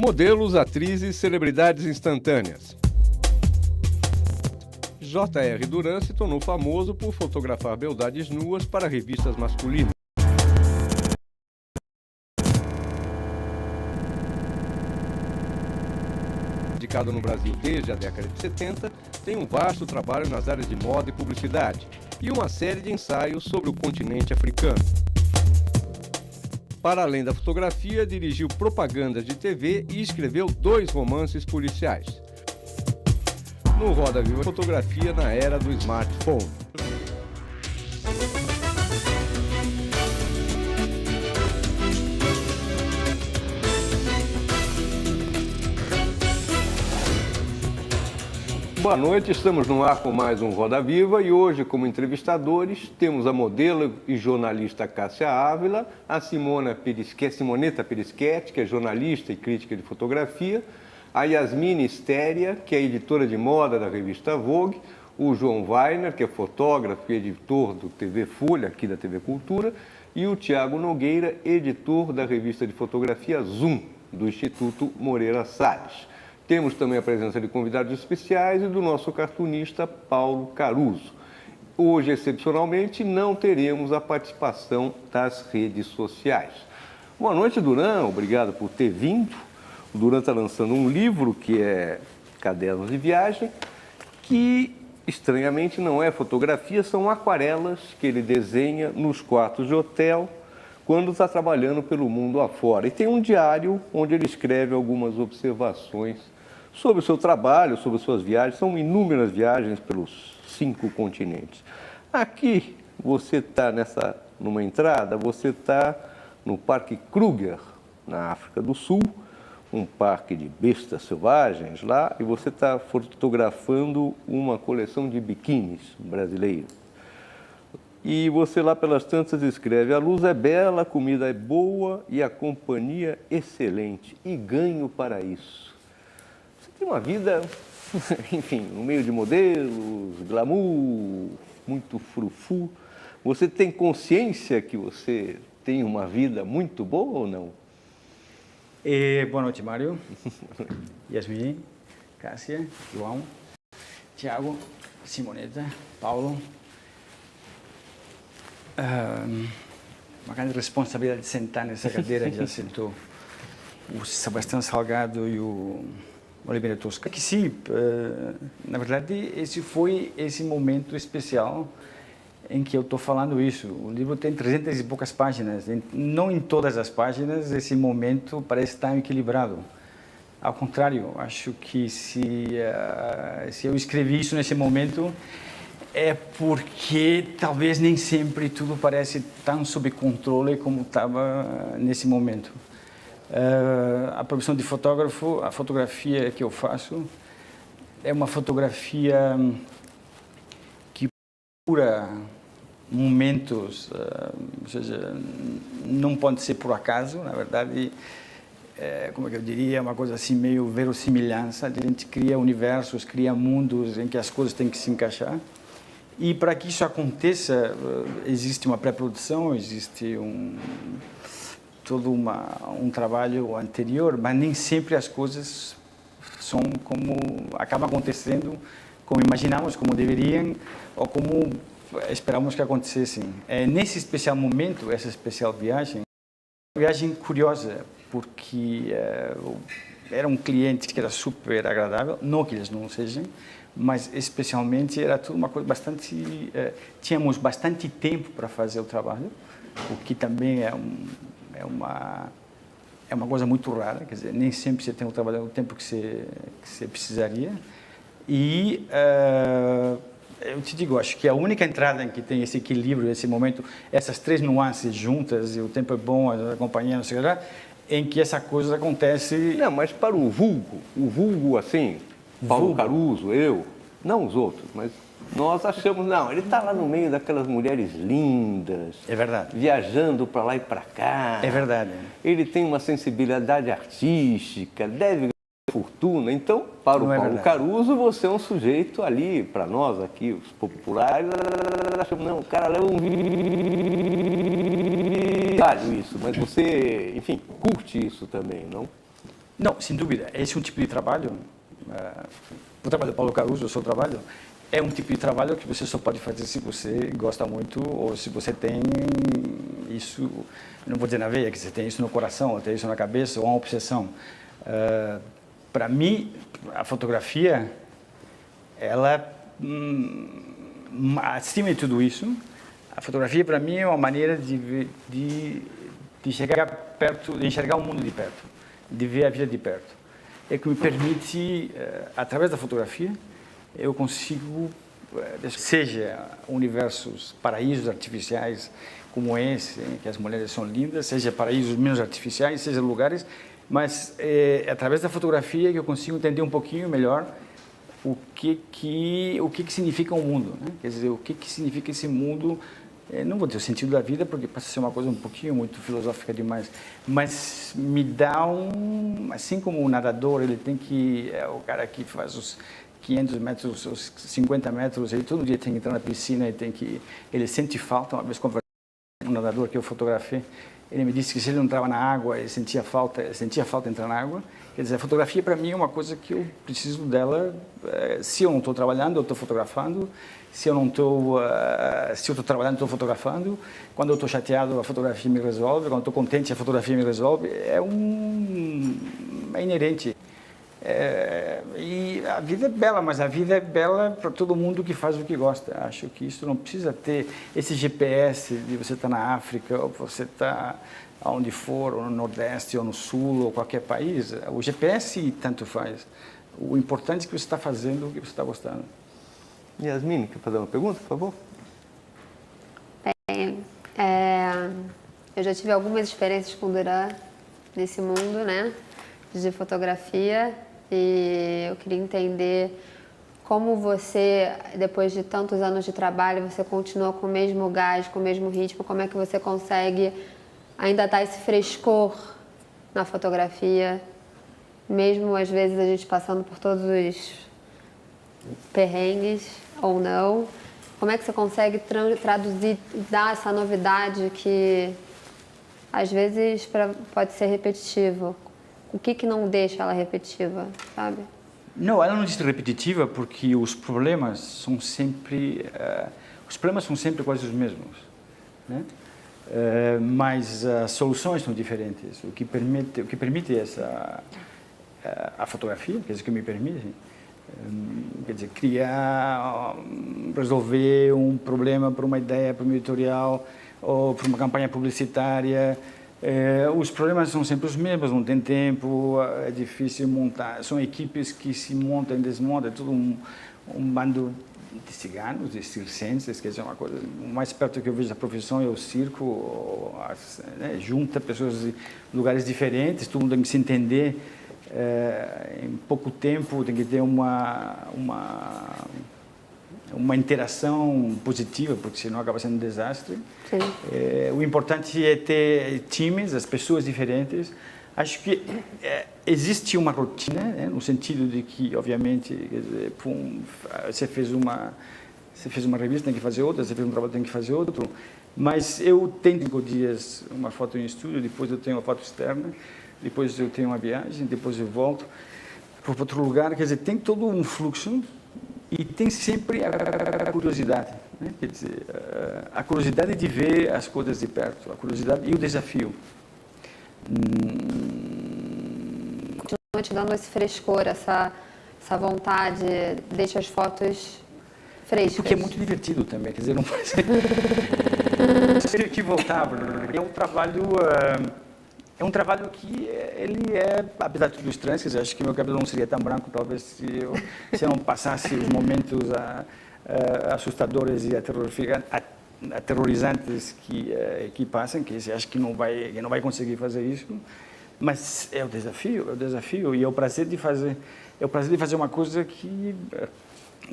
Modelos, atrizes, celebridades instantâneas. J.R. Duran se tornou famoso por fotografar beldades nuas para revistas masculinas. Dedicado no Brasil desde a década de 70, tem um vasto trabalho nas áreas de moda e publicidade e uma série de ensaios sobre o continente africano. Para além da fotografia, dirigiu propagandas de TV e escreveu 2 romances policiais. No Roda Viva Fotografia na era do smartphone. Boa noite, estamos no ar com mais um Roda Viva e hoje, como entrevistadores, temos a modelo e jornalista Cássia Ávila, a Simoneta Perisquete, que é jornalista e crítica de fotografia, a Yasmine Estéria, que é editora de moda da revista Vogue, o João Weiner, que é fotógrafo e editor do TV Folha, aqui da TV Cultura, e o Tiago Nogueira, editor da revista de fotografia Zoom, do Instituto Moreira Salles. Temos também a presença de convidados especiais e do nosso cartunista Paulo Caruso. Hoje, excepcionalmente, não teremos a participação das redes sociais. Boa noite, Duran. Obrigado por ter vindo. O Duran está lançando um livro que é Cadernos de Viagem, que, estranhamente, não é fotografia, são aquarelas que ele desenha nos quartos de hotel quando está trabalhando pelo mundo afora. E tem um diário onde ele escreve algumas observações sobre o seu trabalho, sobre suas viagens. São inúmeras viagens pelos 5 continentes. Aqui, você está numa entrada, você está no Parque Kruger, na África do Sul, um parque de bestas selvagens lá, e você está fotografando uma coleção de biquínis brasileiros. E você lá pelas tantas escreve: a luz é bela, a comida é boa e a companhia excelente, e ganho para isso. Você tem uma vida, enfim, no meio de modelos, glamour, muito frufru. Você tem consciência que você tem uma vida muito boa ou não? Boa noite, Mário, Yasmine, Cássia, João, Tiago, Simoneta, Paulo. Uma grande responsabilidade de sentar nessa cadeira que já sentou o Sebastião Salgado e o Oliveira Tosca. Que sim, na verdade, esse foi esse momento especial em que eu estou falando isso. O livro tem 300 e poucas páginas. Não em todas as páginas esse momento parece estar equilibrado. Ao contrário, acho que se eu escrevi isso nesse momento é porque talvez nem sempre tudo parece tão sob controle como estava nesse momento. A profissão de fotógrafo, a fotografia que eu faço, é uma fotografia que procura momentos, ou seja, não pode ser por acaso, na verdade, como é que eu diria, uma coisa assim meio verossimilhança, a gente cria universos, cria mundos em que as coisas têm que se encaixar. E para que isso aconteça, existe uma pré-produção, existe todo um trabalho anterior, mas nem sempre as coisas são como acabam acontecendo, como imaginamos, como deveriam, ou como esperamos que acontecessem. Nesse especial momento, essa especial viagem, uma viagem curiosa, porque era um cliente que era super agradável, não que eles não sejam, mas especialmente era tudo uma coisa bastante... tínhamos bastante tempo para fazer o trabalho, o que também é uma coisa muito rara, quer dizer, nem sempre você tem o trabalho no tempo que você precisaria. E eu te digo, acho que a única entrada em que tem esse equilíbrio, esse momento, essas 3 nuances juntas, e o tempo é bom, a companhia, não sei o que lá, em que essa coisa acontece... Não, mas para o vulgo assim, Paulo Caruso, eu, não os outros, mas nós achamos, não, ele está lá no meio daquelas mulheres lindas. É verdade. Viajando para lá e para cá. É verdade. Ele tem uma sensibilidade artística, deve ganhar fortuna. Então, para o Paulo Caruso, você é um sujeito ali, para nós aqui, os populares, achamos, não, o cara leva um isso, mas você, enfim, curte isso também, não? Não, sem dúvida. Esse é um tipo de trabalho, o trabalho do Paulo Caruso, o seu trabalho, é um tipo de trabalho que você só pode fazer se você gosta muito ou se você tem isso, não vou dizer na veia, que você tem isso no coração, ou tem isso na cabeça, ou uma obsessão. Para mim, a fotografia, ela, acima de tudo isso, a fotografia para mim é uma maneira de chegar perto, de enxergar o mundo de perto, de ver a vida de perto. É que me permite, através da fotografia, eu consigo, seja universos, paraísos artificiais como esse, em que as mulheres são lindas, seja paraísos menos artificiais, seja lugares, mas é através da fotografia que eu consigo entender um pouquinho melhor o que significa o mundo, né? Quer dizer, o que significa esse mundo. Não vou dizer o sentido da vida, porque passa a ser uma coisa um pouquinho muito filosófica demais, mas me dá assim como o nadador, ele tem que, o cara que faz os 500 metros, os 50 metros, ele todo dia tem que entrar na piscina, ele sente falta. Uma vez conversando com um nadador que eu fotografei, ele me disse que se ele não entrava na água, ele sentia falta de entrar na água. Quer dizer, a fotografia para mim é uma coisa que eu preciso dela, se eu não estou trabalhando, eu estou fotografando. Se eu estou trabalhando, estou fotografando. Quando eu estou chateado, a fotografia me resolve. Quando estou contente, a fotografia me resolve. É inerente. E a vida é bela, mas a vida é bela para todo mundo que faz o que gosta. Acho que isso não precisa ter esse GPS de você estar na África, ou você estar onde for, ou no Nordeste, ou no Sul, ou qualquer país. O GPS tanto faz. O importante é que você está fazendo o que você está gostando. Yasmine, quer fazer uma pergunta, por favor? Bem, eu já tive algumas experiências com o Duran nesse mundo, né, de fotografia, e eu queria entender como você, depois de tantos anos de trabalho, você continua com o mesmo gás, com o mesmo ritmo, como é que você consegue ainda dar esse frescor na fotografia, mesmo às vezes a gente passando por todos os perrengues ou não. Como é que você consegue traduzir, dar essa novidade que às vezes pode ser repetitivo? O que não deixa ela repetitiva, sabe? Não, ela não diz repetitiva porque os problemas são sempre quase os mesmos, né? Mas as soluções são diferentes. O que permite a fotografia, quer dizer, que me permite, quer dizer, criar, resolver um problema para uma ideia, para um editorial ou para uma campanha publicitária. Os problemas são sempre os mesmos, não tem tempo, é difícil montar. São equipes que se montam e desmontam, é tudo um bando de ciganos, de circenses, quer dizer, uma coisa. O mais perto que eu vejo da profissão é o circo, né, junta pessoas de lugares diferentes, todo mundo tem que se entender. Em pouco tempo tem que ter uma interação positiva, porque senão acaba sendo um desastre. O importante é ter times, as pessoas diferentes. Acho que existe uma rotina, né, no sentido de que, obviamente, quer dizer, você fez uma revista, tem que fazer outra, você fez um trabalho, tem que fazer outro. Mas eu tenho 5 dias uma foto em estúdio, depois eu tenho uma foto externa, depois eu tenho uma viagem, depois eu volto para outro lugar. Quer dizer, tem todo um fluxo e tem sempre a curiosidade, né? Quer dizer, a curiosidade de ver as coisas de perto, a curiosidade e o desafio. Continua te dando esse frescor, essa vontade, deixa as fotos frescas. Porque é muito divertido também, quer dizer, não pode ser. Tenho que voltar, é um trabalho que ele apesar de tudo estranho, quer dizer, acho que meu cabelo não seria tão branco, talvez, se eu não passasse os momentos assustadores e aterrorizantes que passam, que você acha que não vai conseguir fazer isso, mas é o desafio e é o prazer de fazer uma coisa que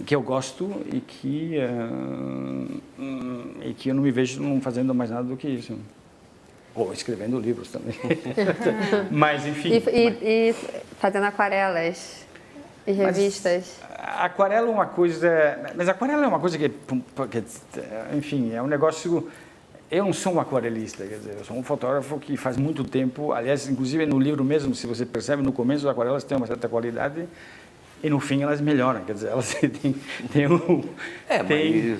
eu gosto e que eu não me vejo não fazendo mais nada do que isso. Ou escrevendo livros também. Mas, enfim. E fazendo aquarelas e revistas. Aquarela é uma coisa... Mas aquarela é uma coisa que enfim, é um negócio... eu não sou um aquarelista, quer dizer, eu sou um fotógrafo que faz muito tempo, aliás, inclusive no livro mesmo, se você percebe, no começo as aquarelas têm uma certa qualidade e no fim elas melhoram, quer dizer, elas têm um... Mas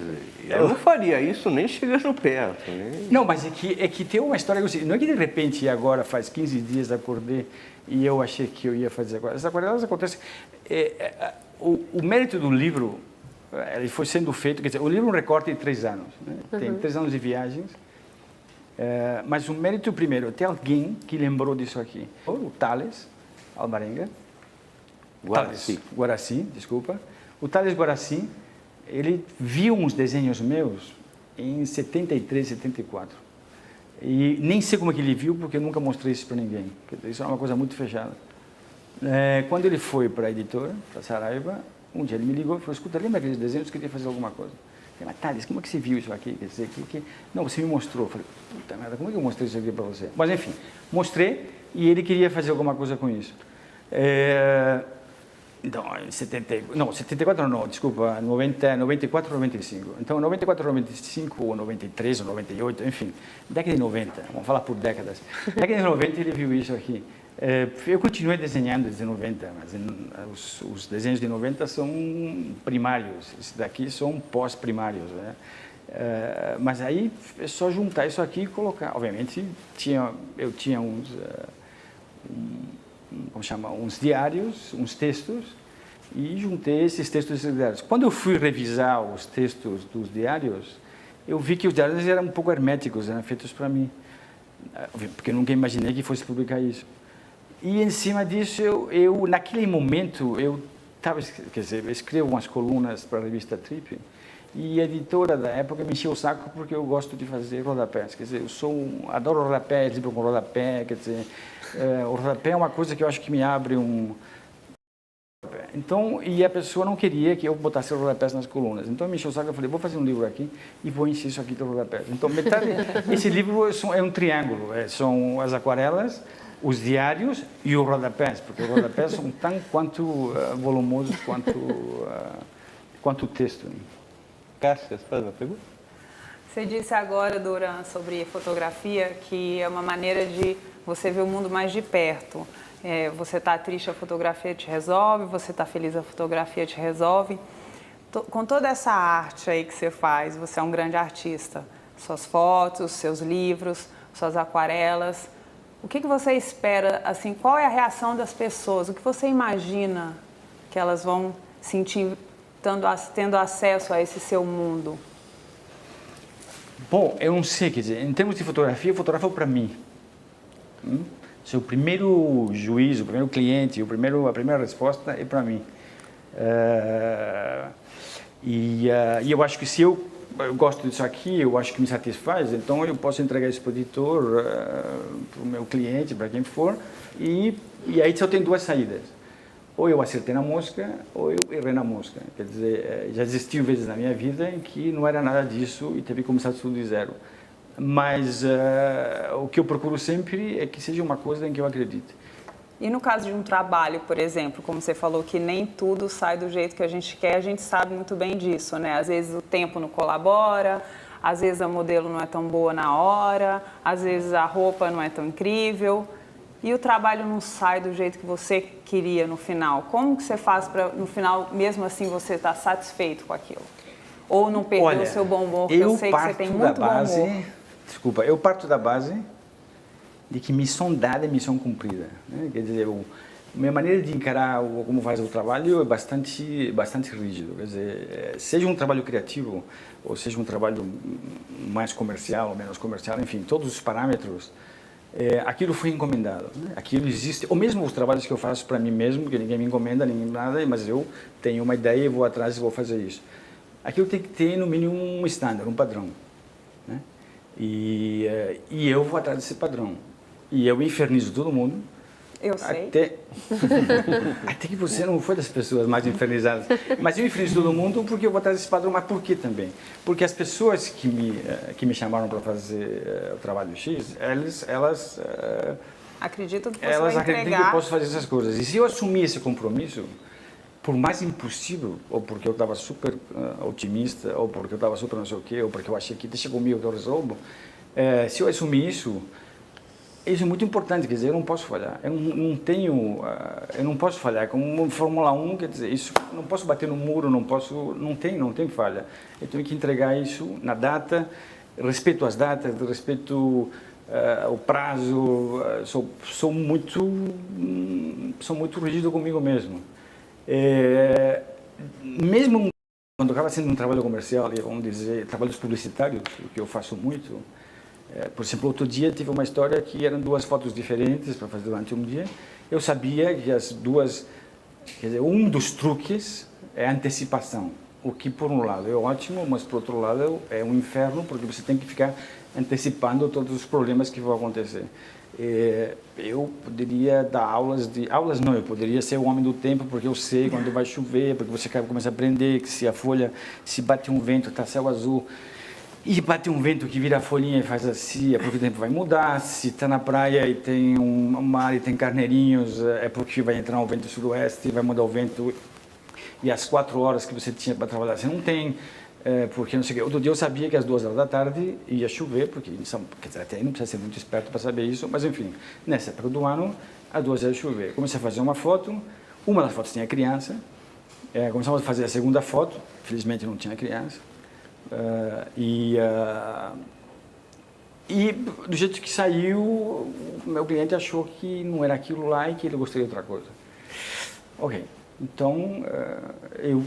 eu não faria isso nem chegando perto. Né? Não, mas é que tem uma história, não é que de repente agora, faz 15 dias acordei e eu achei que eu ia fazer aquarelas. As aquarelas acontecem... O mérito do livro, ele foi sendo feito, quer dizer, o livro é um recorte de 3 anos, né? Tem 3 anos de viagens, mas o mérito primeiro, tem alguém que lembrou disso aqui, o Thales Alvarenga, Guaraci, desculpa. O Thales Guaraci, ele viu uns desenhos meus em 73, 74. E nem sei como é que ele viu, porque eu nunca mostrei isso para ninguém. Isso é uma coisa muito fechada. Quando ele foi para a editora, para Saraiva, um dia ele me ligou e falou, escuta, lembra aqueles desenhos? Eu queria fazer alguma coisa. Eu falei, mas Thales, como é que você viu isso aqui? Quer dizer, Não, você me mostrou. Eu falei, puta merda, como é que eu mostrei isso aqui para você? Mas enfim, mostrei e ele queria fazer alguma coisa com isso. Então, em 74 não, desculpa, 94, 95. Então, 94, 95, ou 93, ou 98, enfim, década de 90, vamos falar por décadas. Década de 90 ele viu isso aqui. Eu continuei desenhando desde 90, mas os desenhos de 90 são primários, esses daqui são pós-primários, né? Mas aí é só juntar isso aqui e colocar. Obviamente, eu tinha uns... como chama, uns diários, uns textos, e juntei esses textos desses diários. Quando eu fui revisar os textos dos diários, eu vi que os diários eram um pouco herméticos, eram feitos para mim, porque eu nunca imaginei que fosse publicar isso. E em cima disso, eu naquele momento, eu escrevo umas colunas para a revista Trip, e a editora da época me encheu o saco porque eu gosto de fazer rodapés. Quer dizer, adoro rodapés, livro com rodapé, quer dizer, o rodapé é uma coisa que eu acho que me abre um... Então, e a pessoa não queria que eu botasse rodapés nas colunas. Então, me encheu o saco, eu falei, vou fazer um livro aqui e vou encher isso aqui de rodapés. Então, esse livro é um triângulo, são as aquarelas, os diários e os rodapés, porque os rodapés são tão quanto volumosos quanto o texto. Cássia, você faz uma pergunta? Você disse agora, Duran, sobre fotografia, que é uma maneira de você ver o mundo mais de perto. Você está triste, a fotografia te resolve, você está feliz, a fotografia te resolve. Com toda essa arte aí que você faz, você é um grande artista. Suas fotos, seus livros, suas aquarelas. O que você espera, assim, qual é a reação das pessoas? O que você imagina que elas vão sentir tendo acesso a esse seu mundo? Bom, eu não sei, quer dizer, em termos de fotografia, eu fotografo para mim. O primeiro juiz, o primeiro cliente, a primeira resposta é para mim. E eu acho que se eu gosto disso aqui, eu acho que me satisfaz, então eu posso entregar isso para o editor, para o meu cliente, para quem for, e aí só tem 2 saídas. Ou eu acertei na mosca, ou eu errei na mosca. Quer dizer, já existiu vezes na minha vida em que não era nada disso e teve que começar tudo de zero. Mas o que eu procuro sempre é que seja uma coisa em que eu acredite. E no caso de um trabalho, por exemplo, como você falou que nem tudo sai do jeito que a gente quer, a gente sabe muito bem disso, né? Às vezes o tempo não colabora, às vezes a modelo não é tão boa na hora, às vezes a roupa não é tão incrível e o trabalho não sai do jeito que você queria no final. Como que você faz para, no final, mesmo assim, você estar satisfeito com aquilo? Ou não perder o seu bom humor, porque eu sei que você tem muito bom humor. Desculpa, eu parto da base de que missão dada é missão cumprida, né? Quer dizer, minha maneira de encarar como faz o trabalho é bastante rígido. Quer dizer, seja um trabalho criativo ou seja um trabalho mais comercial ou menos comercial, enfim, todos os parâmetros, aquilo foi encomendado, né? Aquilo existe, ou mesmo os trabalhos que eu faço para mim mesmo, que ninguém me encomenda, ninguém nada, mas eu tenho uma ideia e vou atrás e vou fazer isso. Aquilo tem que ter no mínimo um standard, um padrão, né? E eu vou atrás desse padrão. E eu infernizo todo mundo. Eu sei. Até que você não foi das pessoas mais infernizadas. Mas eu infernizo todo mundo porque eu vou atrás desse padrão. Mas por que também? Porque as pessoas que me chamaram para fazer o trabalho X, elas acreditam que você elas vai acreditam entregar. que eu posso fazer essas coisas. E se eu assumir esse compromisso, por mais impossível, ou porque eu estava super otimista, ou porque eu estava super não sei o quê, ou porque eu achei que deixa comigo que eu resolvo, Se eu assumir isso é muito importante, quer dizer, eu não posso falhar. Eu não posso falhar. Como Fórmula 1, quer dizer, isso, não posso bater no muro, não tem falha. Eu tenho que entregar isso na data, respeito as datas, respeito o prazo, sou muito rígido comigo mesmo. Mesmo quando eu estava fazendo um trabalho comercial, vamos dizer, trabalhos publicitários, o que eu faço muito, por exemplo, outro dia tive uma história que eram 2 fotos diferentes para fazer durante um dia. Eu sabia que as duas, quer dizer, um dos truques é a antecipação, o que por um lado é ótimo, mas por outro lado é um inferno, porque você tem que ficar antecipando todos os problemas que vão acontecer. Eu poderia dar aulas não, eu poderia ser o homem do tempo, porque eu sei quando vai chover, porque você começa a aprender que se a folha, se bate um vento, está céu azul, e bate um vento que vira a folhinha e faz assim, é porque o tempo vai mudar. Se está na praia e tem um mar e tem carneirinhos, é porque vai entrar um vento sudoeste e vai mudar o vento. E as 4 horas que você tinha para trabalhar, você não tem, porque não sei o quê. Outro dia eu sabia que às 2 horas da tarde ia chover, porque quer dizer, até aí não precisa ser muito esperto para saber isso, mas enfim, nessa época do ano, às 2 horas ia chover. Comecei a fazer uma foto, uma das fotos tinha criança, começamos a fazer a segunda foto, felizmente não tinha criança. E do jeito que saiu, o meu cliente achou que não era aquilo lá e que ele gostaria de outra coisa. Ok, então eu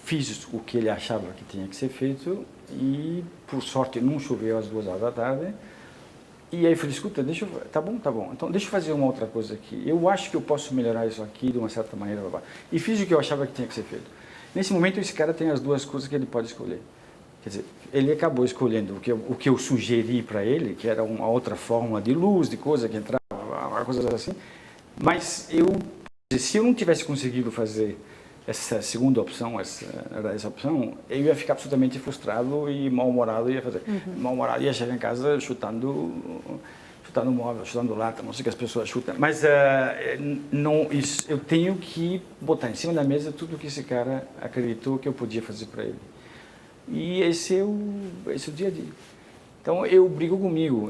fiz o que ele achava que tinha que ser feito e, por sorte, não choveu às 2 horas da tarde. E aí eu falei, escuta, tá bom, então deixa eu fazer uma outra coisa aqui. Eu acho que eu posso melhorar isso aqui de uma certa maneira. E fiz o que eu achava que tinha que ser feito. Nesse momento, esse cara tem as 2 coisas que ele pode escolher. Quer dizer, ele acabou escolhendo o que eu sugeri para ele, que era uma outra forma de luz, de coisa que entrava, coisas assim. Mas se eu não tivesse conseguido fazer essa segunda opção, essa opção, eu ia ficar absolutamente frustrado e mal-humorado, mal-humorado, ia chegar em casa chutando móvel, chutando lata, não sei o que as pessoas chutam. Mas eu tenho que botar em cima da mesa tudo o que esse cara acreditou que eu podia fazer para ele. E esse é o dia a dia. Então eu brigo comigo,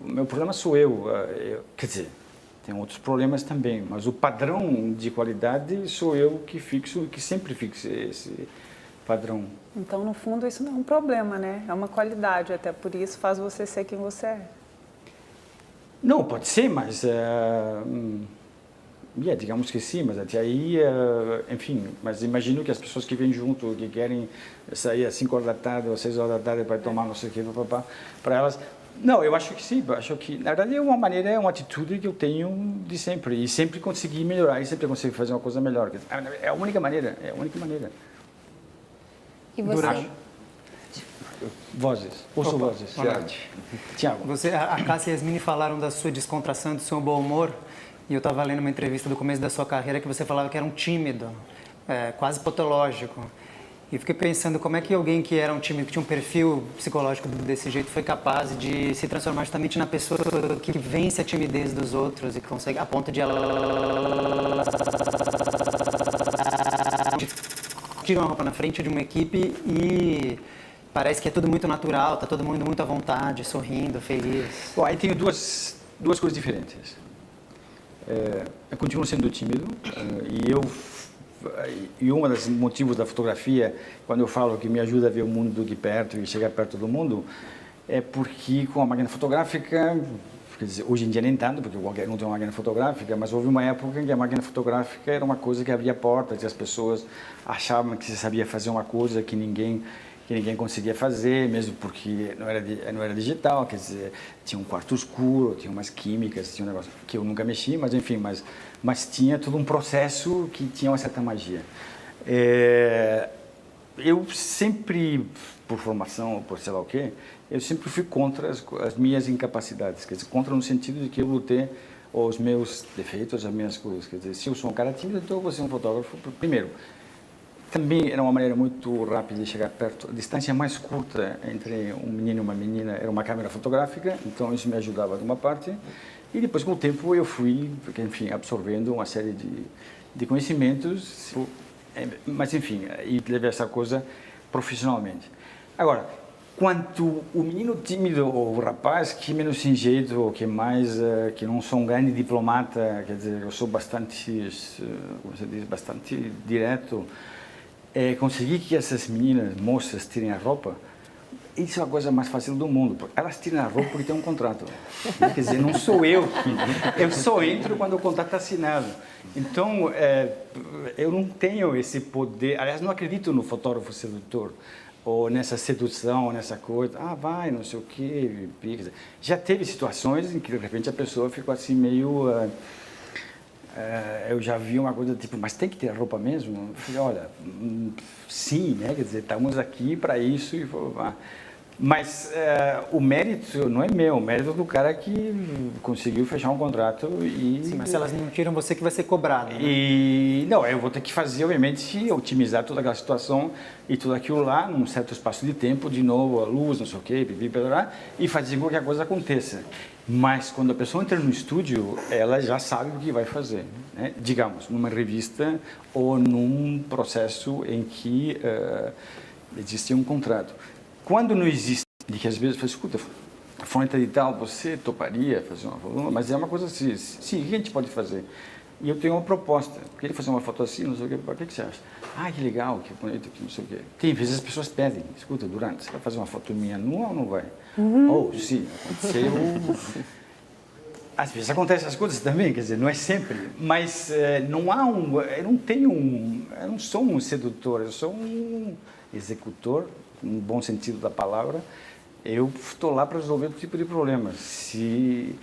meu problema sou eu, quer dizer, tem outros problemas também, mas o padrão de qualidade sou eu que sempre fixo esse padrão. Então, no fundo, isso não é um problema, né? É uma qualidade, até por isso faz você ser quem você é. Não, pode ser, mas digamos que sim, mas até aí, enfim, mas imagino que as pessoas que vêm junto, que querem sair às 5 horas da tarde ou 6 horas da tarde para tomar não sei o que, para elas, não, eu acho que sim, acho que, na verdade, é uma atitude que eu tenho de sempre, e sempre consegui melhorar, e sempre consegui fazer uma coisa melhor. É a única maneira, E você? Vozes, ouço vozes. Tiago. A Cássia e a Yasmine falaram da sua descontração, do seu bom humor. E eu estava lendo uma entrevista do começo da sua carreira que você falava que era um tímido, quase patológico. E fiquei pensando como é que alguém que era um tímido, que tinha um perfil psicológico desse jeito, foi capaz de se transformar justamente na pessoa que vence a timidez dos outros e consegue, a ponto de ela tira uma roupa na frente de uma equipe e parece que é tudo muito natural, está todo mundo muito à vontade, sorrindo, feliz. Bom, aí tenho duas coisas diferentes. Eu continuo sendo tímido e um dos motivos da fotografia, quando eu falo que me ajuda a ver o mundo de perto e chegar perto do mundo, é porque com a máquina fotográfica, quer dizer, hoje em dia nem tanto, porque qualquer um tem uma máquina fotográfica, mas houve uma época em que a máquina fotográfica era uma coisa que abria portas e as pessoas achavam que você sabia fazer uma coisa que ninguém conseguia fazer, mesmo porque não era digital, quer dizer, tinha um quarto escuro, tinha umas químicas, tinha um negócio que eu nunca mexi, mas enfim, mas tinha todo um processo que tinha uma certa magia. Eu sempre, por formação, por sei lá o quê, eu sempre fui contra as minhas incapacidades, quer dizer, contra no sentido de que eu lutei os meus defeitos, as minhas coisas, quer dizer, se eu sou um cara tímido, então eu vou ser um fotógrafo primeiro. Também era uma maneira muito rápida de chegar perto. A distância mais curta entre um menino e uma menina era uma câmera fotográfica, então isso me ajudava de uma parte. E depois, com o tempo, eu fui, enfim, absorvendo uma série de conhecimentos, mas enfim, e levei essa coisa profissionalmente. Agora, Quanto o menino tímido ou o rapaz que menos sem jeito, ou que mais que não sou um grande diplomata, quer dizer, eu sou bastante, como você diz, bastante direto, conseguir que essas meninas, moças, tirem a roupa, isso é a coisa mais fácil do mundo, porque elas tiram a roupa porque tem um contrato. Quer dizer, não sou eu só entro quando o contrato está assinado. Então, eu não tenho esse poder, aliás, não acredito no fotógrafo sedutor, ou nessa sedução, nessa coisa, vai, não sei o quê. Já teve situações em que, de repente, a pessoa ficou assim meio... eu já vi uma coisa tipo, mas tem que ter a roupa mesmo? Eu falei, olha, sim, né? Quer dizer, estamos aqui para isso e mas o mérito não é meu, o mérito é do cara que conseguiu fechar um contrato e... Sim, mas se elas não tiram, você que vai ser cobrado, né? E não, eu vou ter que fazer, obviamente, otimizar toda aquela situação e tudo aquilo lá, num certo espaço de tempo, de novo, a luz, não sei o quê, e fazer com que a coisa aconteça. Mas quando a pessoa entra no estúdio, ela já sabe o que vai fazer, né? Digamos, numa revista ou num processo em que existe um contrato. Quando não existe, de que às vezes fala, escuta, fonte de tal, você toparia fazer uma foto? Mas é uma coisa assim, sim, o que a gente pode fazer? E eu tenho uma proposta, queria fazer uma foto assim, não sei o que, o que você acha? Que legal, que bonito, que não sei o que. Tem vezes as pessoas pedem, escuta, Durante, você vai fazer uma foto minha nua ou não vai? Sim, aconteceu. Às vezes acontecem as coisas também, quer dizer, não é sempre, mas não há eu não sou um sedutor, eu sou um executor, no bom sentido da palavra. Eu estou lá para resolver todo tipo de problema. Se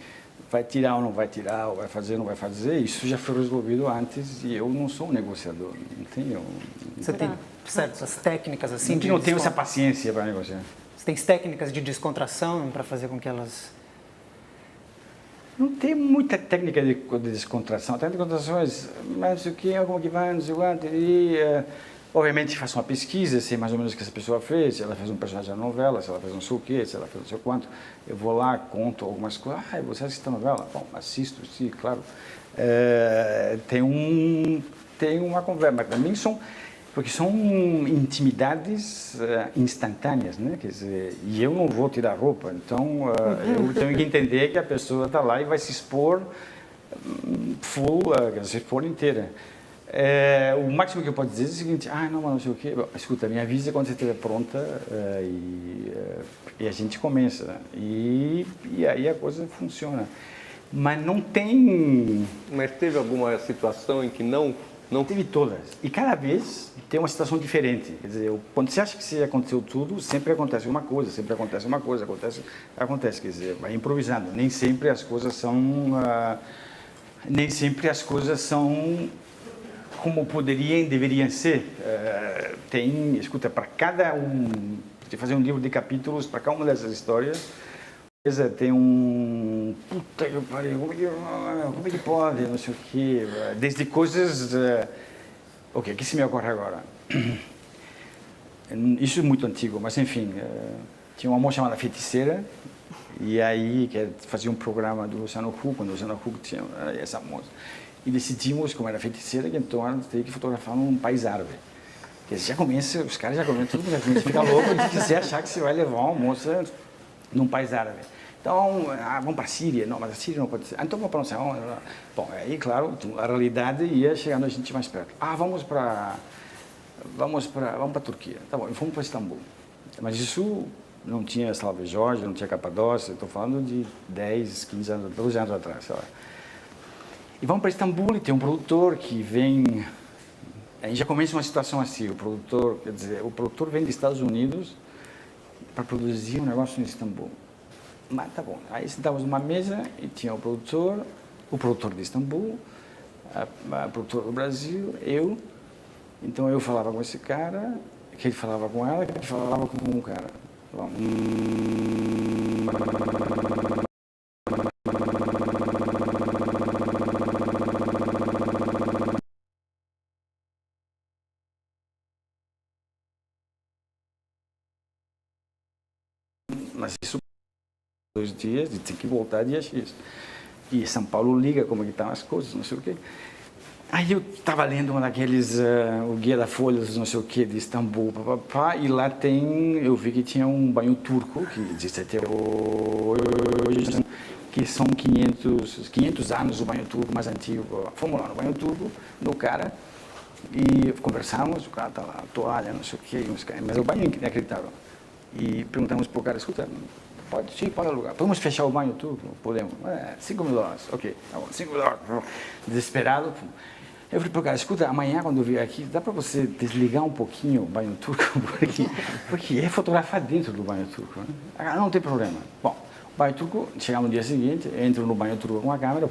vai tirar ou não vai tirar, ou vai fazer ou não vai fazer, isso já foi resolvido antes e eu não sou um negociador, não tenho... Você tem certas técnicas assim? Não tenho essa paciência para negociar. Você tem técnicas de descontração para fazer com que elas... Não tem muita técnica de descontração. A técnica de descontração é, mas não sei o que, como que vai, não sei quanto. E, obviamente, faço uma pesquisa, sei mais ou menos o que essa pessoa fez, se ela fez um personagem na novela, se ela fez não sei o quê, se ela fez não sei quanto. Eu vou lá, conto algumas coisas. Você assiste a novela? Bom, assisto, sim, claro. Tem uma conversa, mas também porque são intimidades instantâneas, né? Quer dizer, e eu não vou tirar roupa, então eu tenho que entender que a pessoa está lá e vai se expor se expor inteira. O máximo que eu posso dizer é o seguinte, não, mas não sei o quê. Bom, escuta, me avisa quando você estiver pronta e a gente começa. E aí a coisa funciona. Mas não tem... Mas teve alguma situação em que não teve todas. E cada vez tem uma situação diferente. Quer dizer, quando você acha que aconteceu tudo, sempre acontece uma coisa, acontece. Quer dizer, vai improvisando. Nem sempre as coisas são como poderiam, deveriam ser. Escuta, para cada de fazer um livro de capítulos, para cada uma dessas histórias, tem puta que pariu, como é que pode, não sei o quê, desde coisas, o que se me ocorre agora? Isso é muito antigo, mas enfim, tinha uma moça chamada Feiticeira, e aí fazia um programa do Luciano Huck, quando o Luciano Huck tinha essa moça, e decidimos, como era feiticeira, que então ela teria que fotografar num país árabe. Os caras já começam, todo mundo já começa a ficar louco, e quiser achar que você vai levar uma moça num país árabe. Então, vamos para a Síria. Não, mas a Síria não pode ser. Então vamos para não sei onde. Bom, aí, claro, a realidade ia chegando a gente mais perto. Vamos para a Turquia. Tá bom, fomos para Istambul. Mas isso não tinha Salve Jorge, não tinha Capadócia. Estou falando de 10, 15 anos, 12 anos atrás, sei lá. E vamos para Istambul e tem um produtor que vem... Aí já começa uma situação assim. O produtor vem dos Estados Unidos para produzir um negócio em Istambul. Mas tá bom, aí sentávamos numa mesa e tinha o produtor de Istambul, a produtora do Brasil, eu. Então eu falava com esse cara, que ele falava com ela, que ele falava com o cara. Bom. Mas isso 2 dias, e tem que voltar dia X. E São Paulo liga como é que estão as coisas, não sei o quê. Aí eu estava lendo um daqueles, o Guia da Folhas, não sei o que, de Istambul, papapá, e lá eu vi que tinha um banho turco, que existe até hoje, que são 500 anos o banho turco mais antigo. Fomos lá no banho turco, do cara, e conversamos, o cara está lá, toalha, não sei o que, mas o banho é inacreditável. E perguntamos para o cara, escuta, pode alugar. Podemos fechar o banho turco? Podemos. $5.000. Ok, tá bom, $5.000. Desesperado. Eu falei para o cara, escuta, amanhã quando eu vier aqui, dá para você desligar um pouquinho o banho turco? Porque é fotografar dentro do banho turco. Né? Ah, não tem problema. Bom, o banho turco, chegamos no dia seguinte, entro no banho turco com a câmera,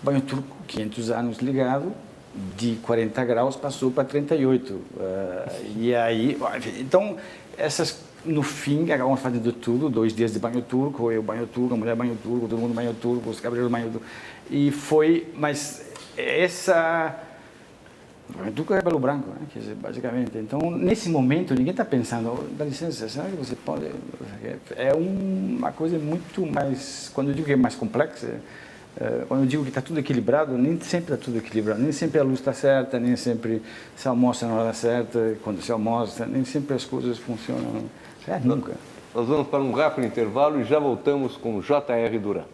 banho turco, 500 anos ligado, de 40 graus passou para 38. E aí, então, no fim, acabamos fazendo tudo, 2 dias de banho turco, eu banho turco, a mulher banho turco, todo mundo banho turco, os cabeleiros banho turco. E foi, mas banho turco é pelo branco, né? Quer dizer, basicamente. Então, nesse momento, ninguém está pensando, dá licença, será que você pode? É uma coisa muito mais, quando eu digo que é mais complexa, quando eu digo que está tudo equilibrado, nem sempre está tudo equilibrado, nem sempre a luz está certa, nem sempre se almoça na hora certa, quando se almoça, nem sempre as coisas funcionam. Nunca. Nós vamos para um rápido intervalo e já voltamos com J.R. Duran.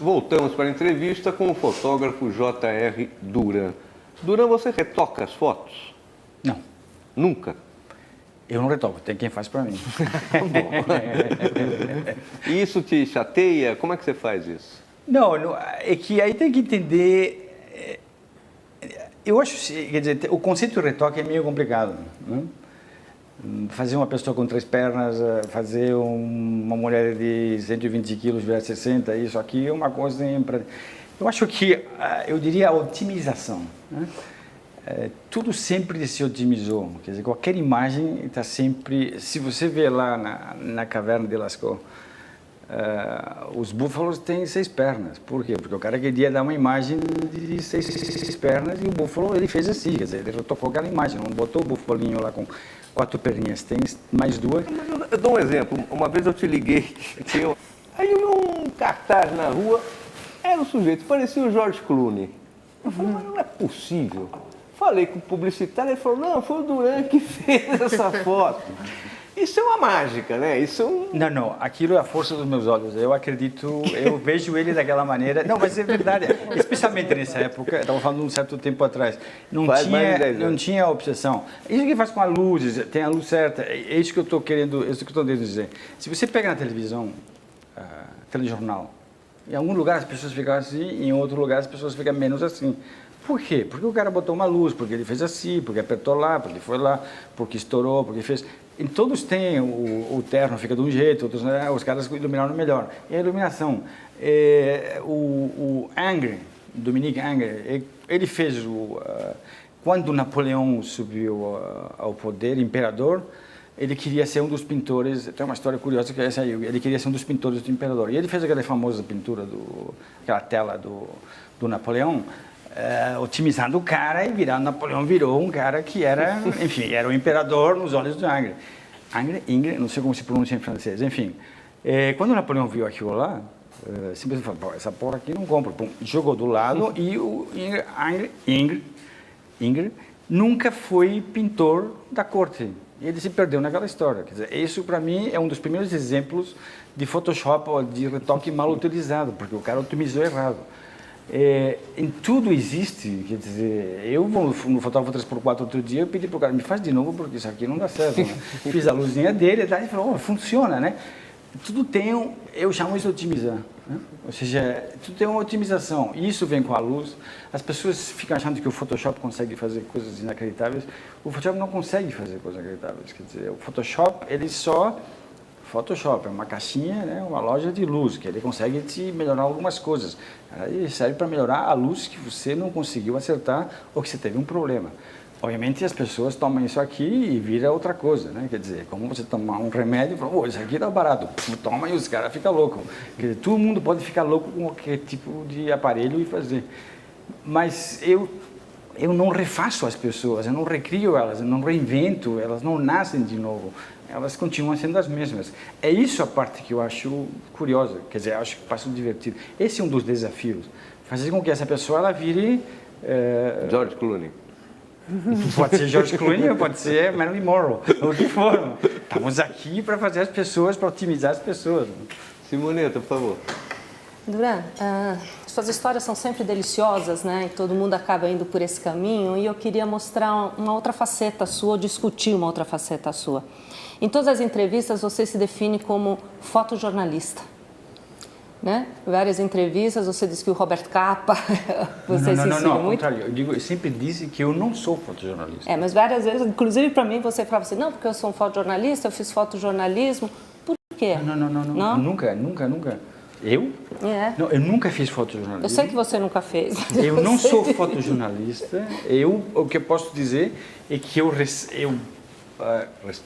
Voltamos para a entrevista com o fotógrafo J.R. Duran. Duran, você retoca as fotos? Não. Nunca? Eu não retoco, tem quem faz para mim. E isso te chateia? Como é que você faz isso? Não, é que aí tem que entender... Eu acho, quer dizer, o conceito de retoque é meio complicado, né? Fazer uma pessoa com 3 pernas, fazer uma mulher de 120 quilos virar 60, isso aqui é uma coisa... Eu acho que, eu diria, a otimização. Né? Tudo sempre se otimizou. Quer dizer, qualquer imagem está sempre... Se você vê lá na caverna de Lascaux, os búfalos têm 6 pernas. Por quê? Porque o cara queria dar uma imagem de 6 pernas e o búfalo ele fez assim. Quer dizer, ele retocou aquela imagem, não botou o bufalinho lá com 4 perninhas, tem mais 2. Eu dou um exemplo. Uma vez eu te liguei, aí eu vi um cartaz na rua, era um sujeito, parecia o George Clooney. Eu falei, mas não é possível. Falei com o publicitário, ele falou, não, foi o Duran que fez essa foto. Isso é uma mágica, né? Isso é um... Não, aquilo é a força dos meus olhos. Eu acredito, eu vejo ele daquela maneira. Não, mas é verdade. Especialmente nessa época, estava falando um certo tempo atrás, não tinha obsessão. Isso que faz com a luz, tem a luz certa. É isso que eu estou querendo, isso que eu estou querendo dizer. Se você pega na televisão, telejornal, em algum lugar as pessoas ficam assim, em outro lugar as pessoas ficam menos assim. Por quê? Porque o cara botou uma luz, porque ele fez assim, porque apertou lá, porque foi lá, porque estourou, porque fez... E todos têm, o terno fica de um jeito, outros, né, os caras iluminaram melhor. E a iluminação, o Ingres, Dominique Ingres, ele fez quando Napoleão subiu ao poder, imperador, ele queria ser um dos pintores, tem uma história curiosa que é essa aí, ele queria ser um dos pintores do imperador. E ele fez aquela famosa pintura, aquela tela do Napoleão, otimizando o cara e Napoleão virou um cara que era, enfim, era o imperador nos olhos do Ingres. Ingres, não sei como se pronuncia em francês, enfim. Quando o Napoleão viu aquilo lá, simplesmente falou, essa porra aqui não compra. Pum, jogou do lado e o Ingres nunca foi pintor da corte. E ele se perdeu naquela história. Quer dizer, isso para mim é um dos primeiros exemplos de Photoshop ou de retoque mal utilizado, porque o cara otimizou errado. Em tudo existe, quer dizer, eu no fotógrafo 3x4 outro dia, eu pedi para o cara, me faz de novo porque isso aqui não dá certo, né? Fiz a luzinha dele, daí ele falou, funciona, né? Tudo tem, eu chamo isso de otimizar, né? Ou seja, tudo tem uma otimização, e isso vem com a luz. As pessoas ficam achando que o Photoshop consegue fazer coisas inacreditáveis, o Photoshop não consegue fazer coisas inacreditáveis, quer dizer, o Photoshop, ele só... Photoshop é uma caixinha, né, uma loja de luz, que ele consegue te melhorar algumas coisas. Ele serve para melhorar a luz que você não conseguiu acertar ou que você teve um problema. Obviamente as pessoas tomam isso aqui e vira outra coisa, né? Quer dizer, como você tomar um remédio e fala, oh, isso aqui tá barato, toma e os caras ficam loucos. Quer dizer, todo mundo pode ficar louco com qualquer tipo de aparelho e fazer. Mas eu não refaço as pessoas, eu não recrio elas, eu não reinvento, elas não nascem de novo. Elas continuam sendo as mesmas. É isso a parte que eu acho curiosa, quer dizer, eu acho que passo divertido. Esse é um dos desafios, fazer com que essa pessoa ela vire... George Clooney. Pode ser George Clooney ou pode ser Marilyn Monroe, ou de forma. Estamos aqui para fazer as pessoas, para otimizar as pessoas. Simoneta, por favor. Duran, suas histórias são sempre deliciosas, né? E todo mundo acaba indo por esse caminho. E eu queria mostrar uma outra faceta sua, ou discutir uma outra faceta sua. Em todas as entrevistas, você se define como fotojornalista, né? Várias entrevistas, você diz que o Robert Capa, você se inspira muito. Ao contrário, eu sempre disse que eu não sou fotojornalista. Mas várias vezes, inclusive para mim, você falava assim, não, porque eu sou um fotojornalista, eu fiz fotojornalismo. Por quê? Não. Nunca. Eu? Não, eu nunca fiz fotojornalismo. Eu sei que você nunca fez. Eu não sou fotojornalista. O que eu posso dizer é que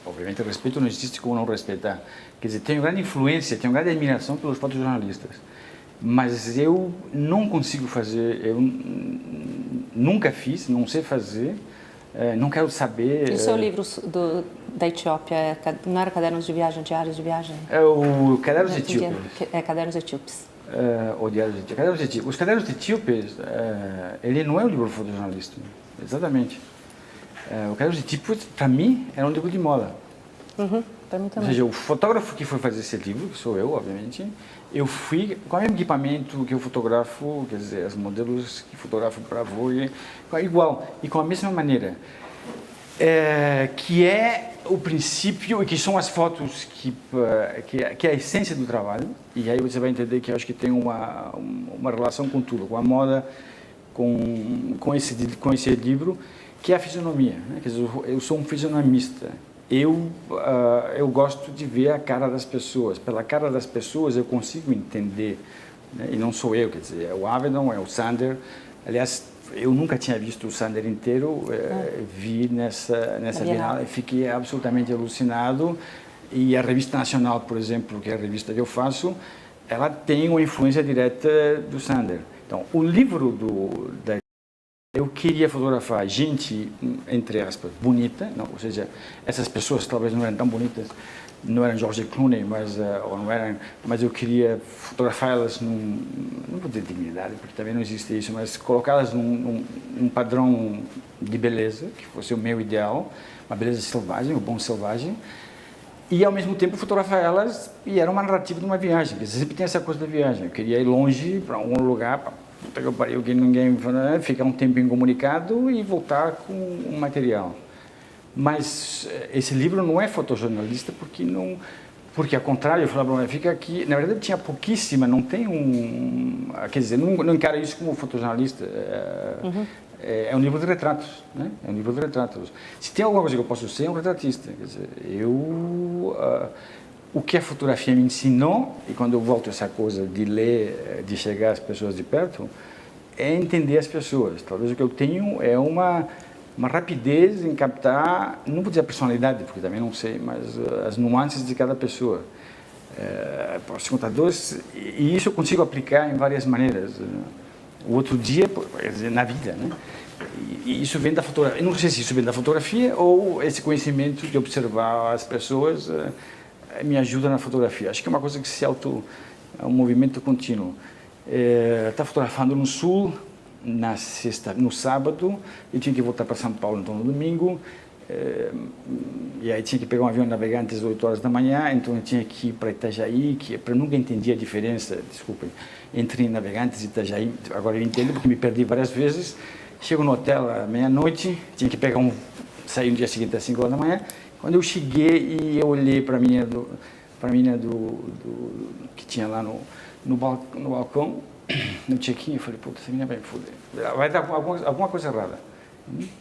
obviamente, o respeito não existe como não respeitar. Quer dizer, tenho grande influência, tenho grande admiração pelos fotojornalistas. Mas eu não consigo fazer, eu nunca fiz, não sei fazer, não quero saber... E o seu livro da Etiópia, não era Cadernos de Viagem, Diários de Viagem? É o Cadernos Etíopes. Cadernos Etíopes. Cadernos Etíopes. Os Cadernos Etíopes, ele não é um livro fotojornalista, exatamente. O Cadernos Etíopes, para mim, era um livro de moda. Para mim também. Ou seja, o fotógrafo que foi fazer esse livro, que sou eu, obviamente, eu fui com o mesmo equipamento que eu fotografo, quer dizer, os modelos que fotografo para Vogue, igual, e com a mesma maneira. Que é o princípio, e que são as fotos que é a essência do trabalho, e aí você vai entender que eu acho que tem uma relação com tudo, com a moda, com esse livro, que é a fisionomia, né? Quer dizer, eu sou um fisionomista, eu gosto de ver a cara das pessoas. Pela cara das pessoas eu consigo entender, né? E não sou eu, quer dizer, é o Avedon, é o Sander. Aliás, eu nunca tinha visto o Sander inteiro, vi nessa Bienal e fiquei absolutamente alucinado. E a Revista Nacional, por exemplo, que é a revista que eu faço, ela tem uma influência direta do Sander. Então, o livro eu queria fotografar gente, entre aspas, bonita, não, ou seja, essas pessoas talvez não eram tão bonitas, não eram George Clooney, mas eu queria fotografá-las não vou dizer dignidade, porque também não existe isso, mas colocá-las num padrão de beleza, que fosse o meu ideal, uma beleza selvagem, um bom selvagem, e ao mesmo tempo fotografar elas, e era uma narrativa de uma viagem, porque sempre tem essa coisa da viagem, eu queria ir longe para algum lugar, que eu parei que ninguém, ficar um tempo incomunicado e voltar com um material. Mas esse livro não é fotojornalista porque ao contrário, eu falava, fica aqui, na verdade tinha pouquíssima, não tem quer dizer, não encara isso como fotojornalista, é um livro de retratos, né? É um livro de retratos. Se tem alguma coisa que eu posso ser, é um retratista, quer dizer, o que a fotografia me ensinou, e quando eu volto a essa coisa de ler, de chegar às pessoas de perto, é entender as pessoas. Talvez o que eu tenho é uma rapidez em captar, não vou dizer a personalidade, porque também não sei, mas as nuances de cada pessoa. Posso contar dois, e isso eu consigo aplicar em várias maneiras. O outro dia, quer dizer, na vida, né? E isso vem da fotografia. Eu não sei se isso vem da fotografia ou esse conhecimento de observar as pessoas me ajuda na fotografia. Acho que é uma coisa que é um movimento contínuo. Estava fotografando no Sul, no sábado, eu tinha que voltar para São Paulo então no domingo, e aí tinha que pegar um avião navegante às 8 horas da manhã, então eu tinha que ir para Itajaí, que eu nunca entendi a diferença, desculpem, entre Navegantes e Itajaí. Agora eu entendo porque me perdi várias vezes. Chego no hotel à meia-noite, tinha que pegar sair no dia seguinte às 5 horas da manhã. Quando eu cheguei e eu olhei para a menina que tinha lá no balcão, no check-in, eu falei, puta, essa menina vai me foder, vai dar alguma coisa errada.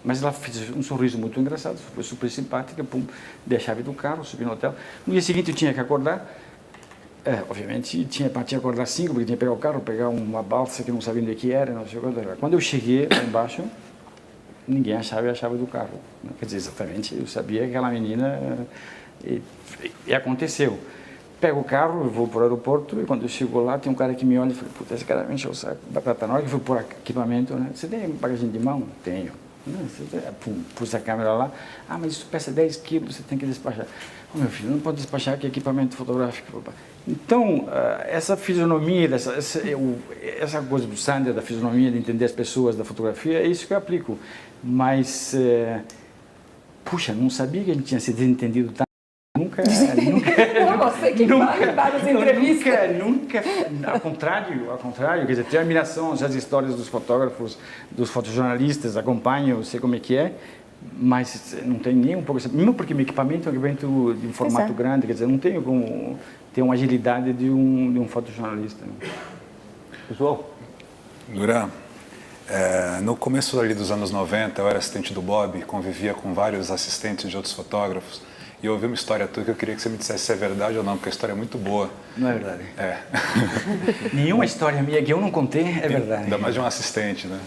Mas ela fez um sorriso muito engraçado, foi super simpática, pum, dei a chave do carro, subi no hotel. No dia seguinte eu tinha que acordar, obviamente tinha que acordar às 5, porque tinha que pegar o carro, pegar uma balsa que não sabia onde que era, não sei o que era. Quando eu cheguei lá embaixo, ninguém achava a chave do carro. Quer dizer, exatamente, eu sabia que aquela menina... E aconteceu. Pego o carro, vou para o aeroporto, e quando eu chego lá, tem um cara que me olha e fala, puta, esse cara me encheu o saco. Batata, na hora que eu fui pôr equipamento, né? Você tem bagagem de mão? Tenho. Pum, pus a câmera lá. Ah, mas isso pesa 10 quilos, você tem que despachar. Oh, meu filho, não pode despachar que é equipamento fotográfico. Então, essa fisionomia, essa coisa do Sander, da fisionomia, de entender as pessoas, da fotografia, é isso que eu aplico. Mas, puxa, não sabia que a gente tinha se desentendido tanto. Nunca. Você que fala em várias entrevistas. Nunca. Ao contrário, quer dizer, tenho admiração às histórias dos fotógrafos, dos fotojornalistas, acompanho, sei como é que é, mas não tenho nem um pouco, mesmo porque meu equipamento é um equipamento de um formato grande, quer dizer, não tenho como ter uma agilidade de um fotojornalista. Pessoal? Duran, no começo ali dos anos 90, eu era assistente do Bob, convivia com vários assistentes de outros fotógrafos, e eu ouvi uma história tua que eu queria que você me dissesse se é verdade ou não, porque a história é muito boa. Não é verdade. Nenhuma história minha que eu não contei é verdade. Ainda mais de um assistente, né?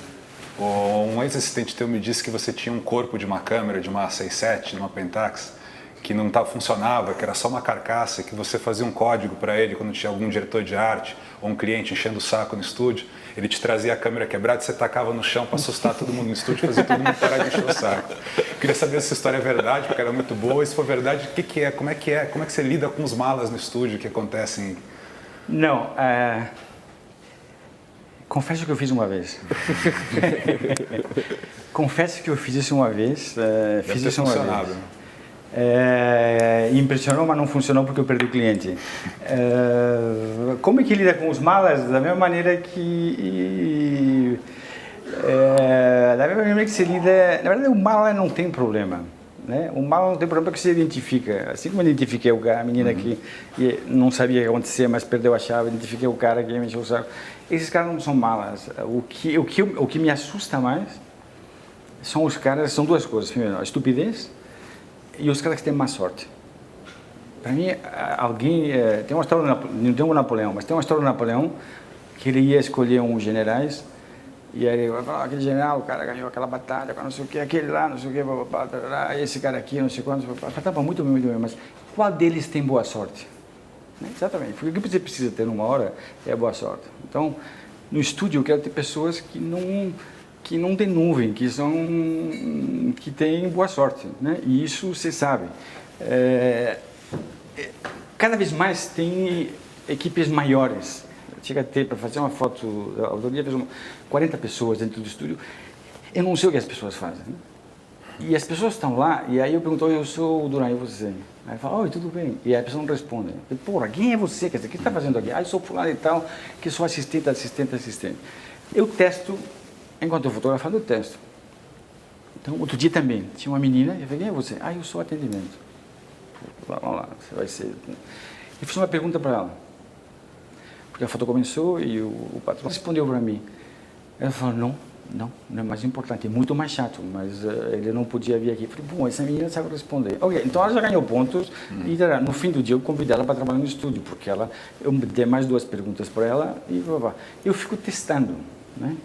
Um ex-assistente teu me disse que você tinha um corpo de uma câmera, de uma 6.7, de uma Pentax, que não funcionava, que era só uma carcaça, que você fazia um código para ele quando tinha algum diretor de arte ou um cliente enchendo o saco no estúdio, ele te trazia a câmera quebrada e você tacava no chão para assustar todo mundo no estúdio e fazer todo mundo parar de encher o saco. Eu queria saber se essa história é verdade, porque era muito boa, e se for verdade, o que é? Como é que você lida com os malas no estúdio que acontecem? Não, confesso que eu fiz uma vez. Confesso que eu fiz isso uma vez. Fiz isso uma vez. Impressionou, mas não funcionou porque eu perdi o cliente. Como é que lida com os malas? Da mesma maneira que se lida. Na verdade, o mala não tem problema, né? O mala não tem problema porque se identifica. Assim como eu identifiquei a menina que não sabia o que acontecia, mas perdeu a chave, identifiquei o cara que me encheu o saco. Esses caras não são malas. O que me assusta mais são os caras. São duas coisas. Primeiro, a estupidez e os caras que têm mais sorte. Para mim, alguém... tem uma história, não tem um Napoleão, mas tem uma história do Napoleão que ele ia escolher uns generais e aí ele vai falar, aquele general, o cara ganhou aquela batalha, não sei o que, aquele lá, não sei o que, esse cara aqui, não sei quanto, tá muito bem, mas qual deles tem boa sorte? Exatamente, porque o que você precisa ter numa hora é a boa sorte. Então, no estúdio eu quero ter pessoas que não tem nuvem, que têm boa sorte, né? E isso você sabe. Cada vez mais tem equipes maiores. Chega a ter, para fazer uma foto, outro dia fez 40 pessoas dentro do estúdio. Eu não sei o que as pessoas fazem. Né? E as pessoas estão lá, e aí eu pergunto, eu sou o Duran, e você? Aí fala, oi, tudo bem? E aí a pessoa não responde. Eu, porra, quem é você? Quer dizer, o que você está fazendo aqui? Ah, eu sou fulano e tal, que sou assistente. Eu testo, enquanto eu fotografando, eu testo. Então, outro dia também, tinha uma menina, eu falei, quem é você? Ah, eu sou atendimento. Vamos lá, você vai ser... Eu fiz uma pergunta para ela. Porque a foto começou e o patrão respondeu para mim. Ela falou, não é mais importante, é muito mais chato, mas ele não podia vir aqui. Eu falei, bom, essa menina sabe responder. Ok, então ela já ganhou pontos e no fim do dia eu convidei ela para trabalhar no estúdio, porque eu dei mais 2 perguntas para ela e eu fico testando, né?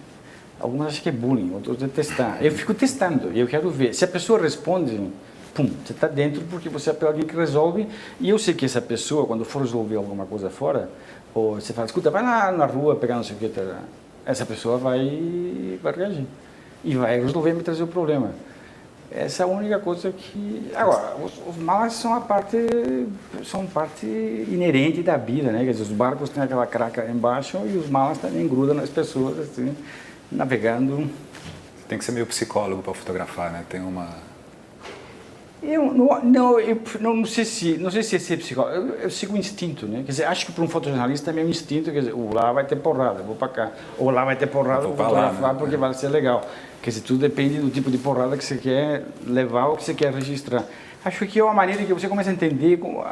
Algumas acham que é bullying, outros é testar. Eu fico testando e eu quero ver. Se a pessoa responde, pum, você está dentro porque você é alguém que resolve e eu sei que essa pessoa, quando for resolver alguma coisa fora, ou você fala, escuta, vai lá na rua pegar não sei o que, essa pessoa vai reagir e vai resolver e me trazer o problema. Essa é a única coisa que... Agora, os malas são parte inerente da vida, né? Quer dizer, os barcos têm aquela craca embaixo e os malas também grudam nas pessoas, assim, navegando. Tem que ser meio psicólogo para fotografar, né? Tem uma... Eu não sei se é ser psicólogo, eu sigo o instinto, né? Quer dizer, acho que para um fotojornalista é meu instinto, quer dizer, lá vai ter porrada, vou para cá, ou lá vai ter porrada, vou fotografar, né? Porque vai ser legal. Quer dizer, tudo depende do tipo de porrada que você quer levar ou que você quer registrar. Acho que é uma maneira que você começa a entender como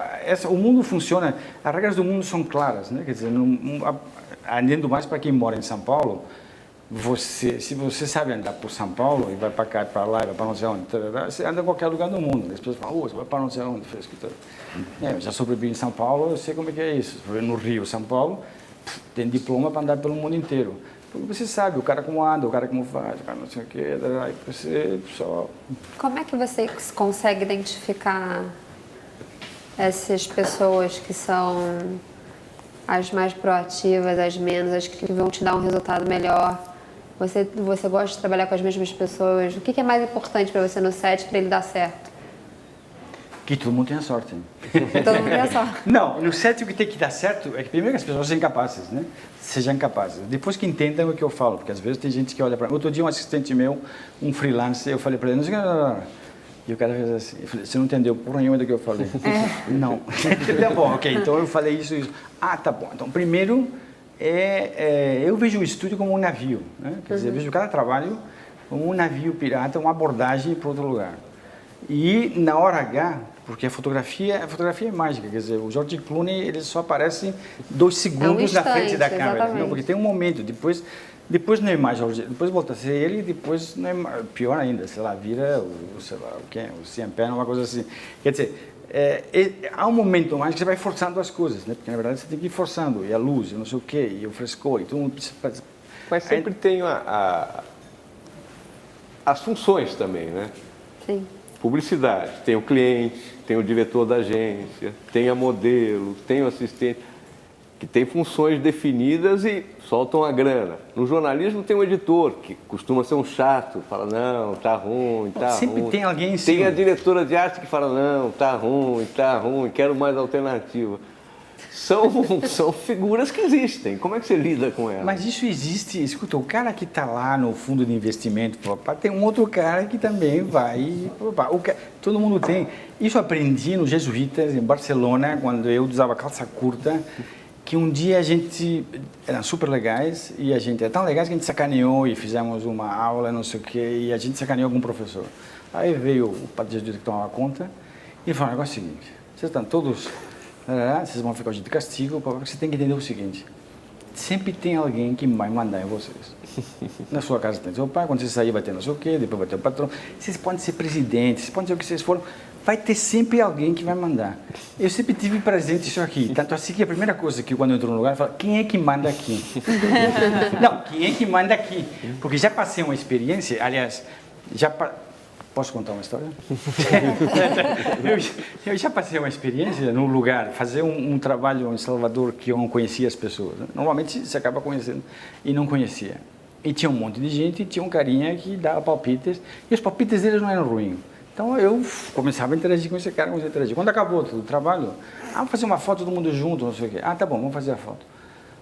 o mundo funciona, as regras do mundo são claras, né? Quer dizer, andando mais para quem mora em São Paulo, se você sabe andar por São Paulo e vai para cá, para lá, vai para não sei onde, você anda em qualquer lugar do mundo. As pessoas falam, você vai para não sei onde. Eu já sobrevivi em São Paulo, eu sei como é que é isso. No Rio, São Paulo, tem diploma para andar pelo mundo inteiro. Porque você sabe, o cara como anda, o cara como faz, o cara não sei o quê, aí você só... Como é que você consegue identificar essas pessoas que são as mais proativas, as menos, as que vão te dar um resultado melhor? Você gosta de trabalhar com as mesmas pessoas? O que é mais importante para você no set para ele dar certo? Que todo mundo tenha sorte. Todo mundo tenha sorte. Não, no set o que tem que dar certo é que primeiro que as pessoas sejam capazes, né? Sejam capazes. Depois que entendam o que eu falo, porque às vezes tem gente que olha para mim. Outro dia um assistente meu, um freelancer, eu falei para ele, não sei o que... E o cara fez assim, eu falei, você não entendeu porra nenhuma do que eu falei? Não. Tá bom, ok, então eu falei isso. Ah, tá bom. Então, primeiro, eu vejo o estúdio como um navio, né? Quer dizer, eu vejo cada trabalho como um navio pirata, uma abordagem para outro lugar. E na hora H, porque a fotografia é mágica, quer dizer, o George Clooney, ele só aparece 2 segundos na frente da câmera, não, porque tem um momento, depois não é mais, depois volta a ser ele, e depois não é mais, pior ainda, sei lá, vira o Ciampé, uma coisa assim. Quer dizer, há um momento mais que você vai forçando as coisas, né? Porque na verdade você tem que ir forçando, e a luz, e não sei o quê, e o frescor, e tudo. Mas sempre tem as funções também, né? Sim. Publicidade, tem o cliente, tem o diretor da agência, tem a modelo, tem o assistente, que tem funções definidas e soltam a grana. No jornalismo tem um editor, que costuma ser um chato, fala, não, tá ruim, tá ruim. Sempre tem alguém em cima. Tem a diretora de arte que fala, não, tá ruim, quero mais alternativa. São figuras que existem. Como é que você lida com elas? Mas isso existe. Escuta, o cara que está lá no fundo de investimento, tem um outro cara que também vai... todo mundo tem. Isso eu aprendi nos jesuítas, em Barcelona, quando eu usava calça curta, que um dia a gente... Eram super legais, e a gente... Era tão legais que a gente sacaneou e fizemos uma aula, não sei o quê, e a gente sacaneou algum professor. Aí veio o padre jesuíta que tomava conta, e falou, o negócio é o seguinte, vocês estão todos... Vocês vão ficar de castigo, porque você tem que entender o seguinte, sempre tem alguém que vai mandar em vocês. Na sua casa tem seu pai, quando você sair vai ter não sei o quê, depois vai ter o patrão. Vocês podem ser presidentes, vocês podem ser o que vocês forem, vai ter sempre alguém que vai mandar. Eu sempre tive presente isso aqui. Tanto assim que a primeira coisa que quando eu entro no lugar, eu falo, quem é que manda aqui? Não, quem é que manda aqui? Porque já passei uma experiência, aliás, posso contar uma história? eu já passei uma experiência num lugar, fazer um trabalho em Salvador que eu não conhecia as pessoas. Normalmente você acaba conhecendo e não conhecia. E tinha um monte de gente, e tinha um carinha que dava palpites, e os palpites deles não eram ruins. Então eu começava a interagir com esse cara, Quando acabou todo o trabalho, vamos fazer uma foto todo mundo junto, não sei o quê. Tá bom, vamos fazer a foto.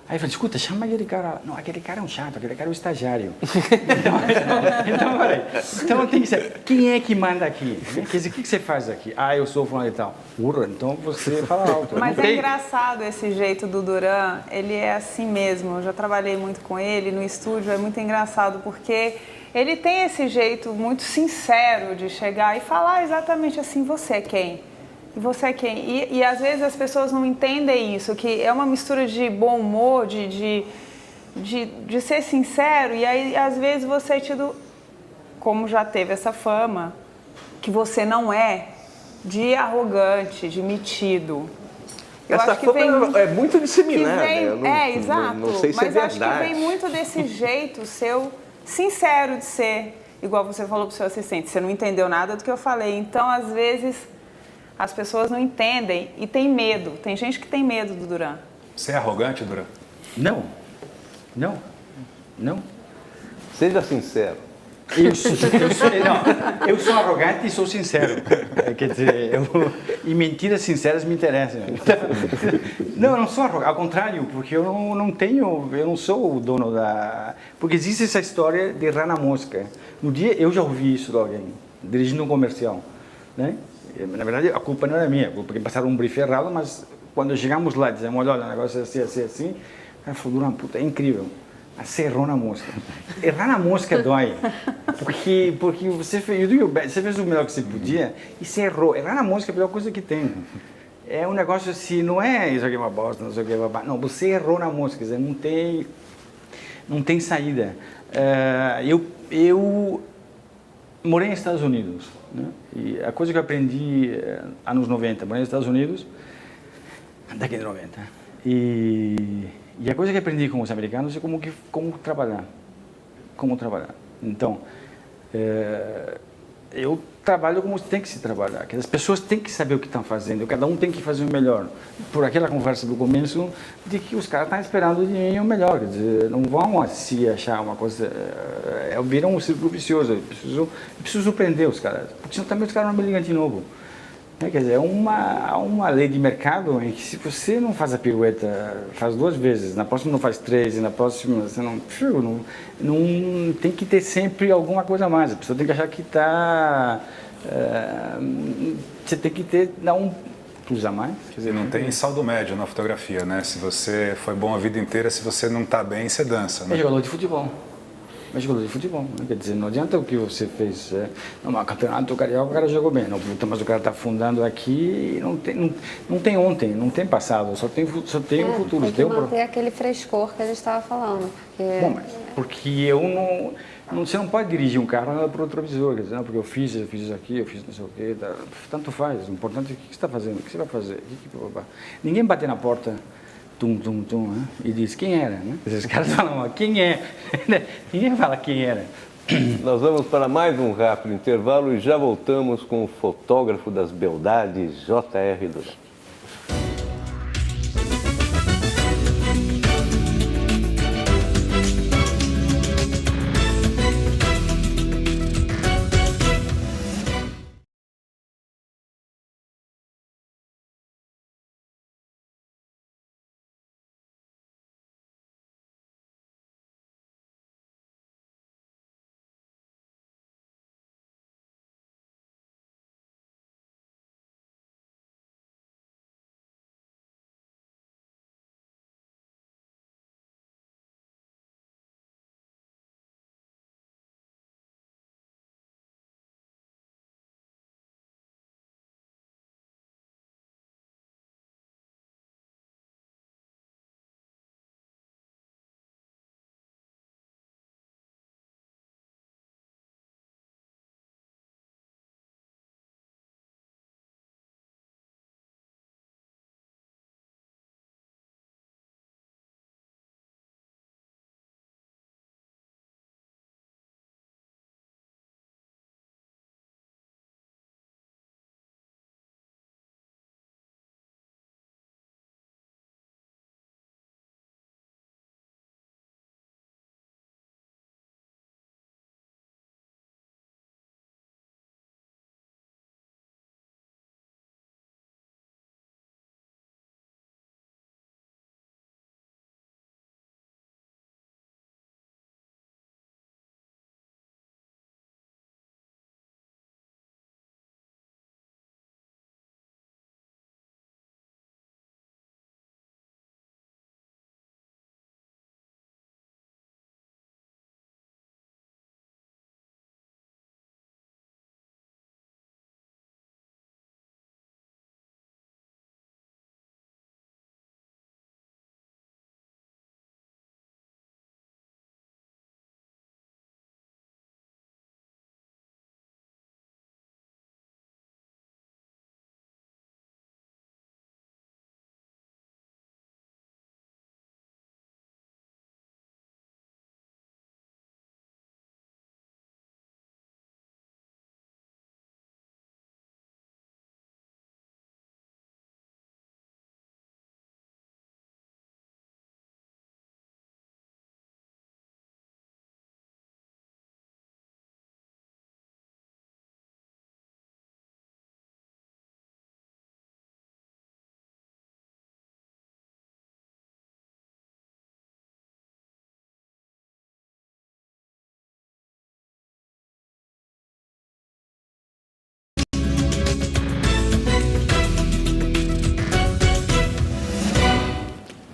Aí eu falei, escuta, chama aquele cara. Não, aquele cara é um chato, aquele cara é um estagiário. Então tem que ser, quem é que manda aqui? Quer dizer, o que você faz aqui? Eu sou fulano e tal. Então você fala alto. Mas é engraçado esse jeito do Duran, ele é assim mesmo. Eu já trabalhei muito com ele no estúdio, é muito engraçado porque ele tem esse jeito muito sincero de chegar e falar exatamente assim, você é quem? E você é quem? E às vezes as pessoas não entendem isso, que é uma mistura de bom humor, de ser sincero, e aí às vezes você é tido, como já teve essa fama, que você não é, de arrogante, de metido. Essa fama é muito disseminada. Exato, não sei se mas é acho que vem muito desse jeito seu sincero de ser, igual você falou pro seu assistente, você não entendeu nada do que eu falei, então às vezes as pessoas não entendem e tem medo. Tem gente que tem medo do Duran. Você é arrogante, Duran? Não. Seja sincero. Eu sou arrogante e sou sincero. Quer dizer, e mentiras sinceras me interessam. Não, eu não sou arrogante, ao contrário, porque eu não sou o dono da... Porque existe essa história de rana mosca. No dia, eu já ouvi isso de alguém, dirigindo um comercial, né? Na verdade, a culpa não era minha, porque passaram um brief errado, mas quando chegamos lá, dizemos, olha, o negócio é assim, o cara falou, Duran, puta, é incrível. Você errou na mosca. Errar na mosca dói. Porque você fez o melhor que você podia e você errou. Errar na mosca é a pior coisa que tem. É um negócio assim, não é isso aqui é uma bosta, não sei o que, não, você errou na mosca, quer dizer, não tem saída. Eu morei nos Estados Unidos, né? E a coisa que eu aprendi anos 90, morei nos Estados Unidos, década de 90. E a coisa que aprendi com os americanos é como trabalhar. Então, eu trabalho como tem que se trabalhar, que as pessoas têm que saber o que estão fazendo, cada um tem que fazer o melhor. Por aquela conversa do começo, de que os caras estão esperando de mim o melhor, quer dizer, não vão se achar uma coisa, viram um círculo vicioso, eu preciso surpreender os caras, porque senão também os caras não me ligam de novo. Quer dizer, é uma lei de mercado em que se você não faz a pirueta, faz 2 vezes, na próxima não faz 3, e na próxima você não tem que ter sempre alguma coisa a mais. A pessoa tem que achar que você tem que dar um plus a mais. Quer dizer, não tem saldo médio na fotografia, né? Se você foi bom a vida inteira, se você não está bem, você dança, né? É jogador de futebol. Mas jogador de futebol, né? Quer dizer, não adianta o que você fez. No campeonato carioca o cara jogou bem, não, mas o cara está afundando aqui e não tem ontem, não tem passado, só tem o futuro. Tem que manter aquele frescor que a gente estava falando. Porque você não pode dirigir um carro para o retrovisor, quer dizer, não, porque eu fiz isso aqui, eu fiz não sei o quê, tanto faz. O importante é o que você está fazendo, o que você vai fazer. Ninguém bate na porta. Né? E diz quem era, né? Esses caras falam, quem é? Ninguém fala quem era. Nós vamos para mais um rápido intervalo e já voltamos com o fotógrafo das beldades, J.R. Duran.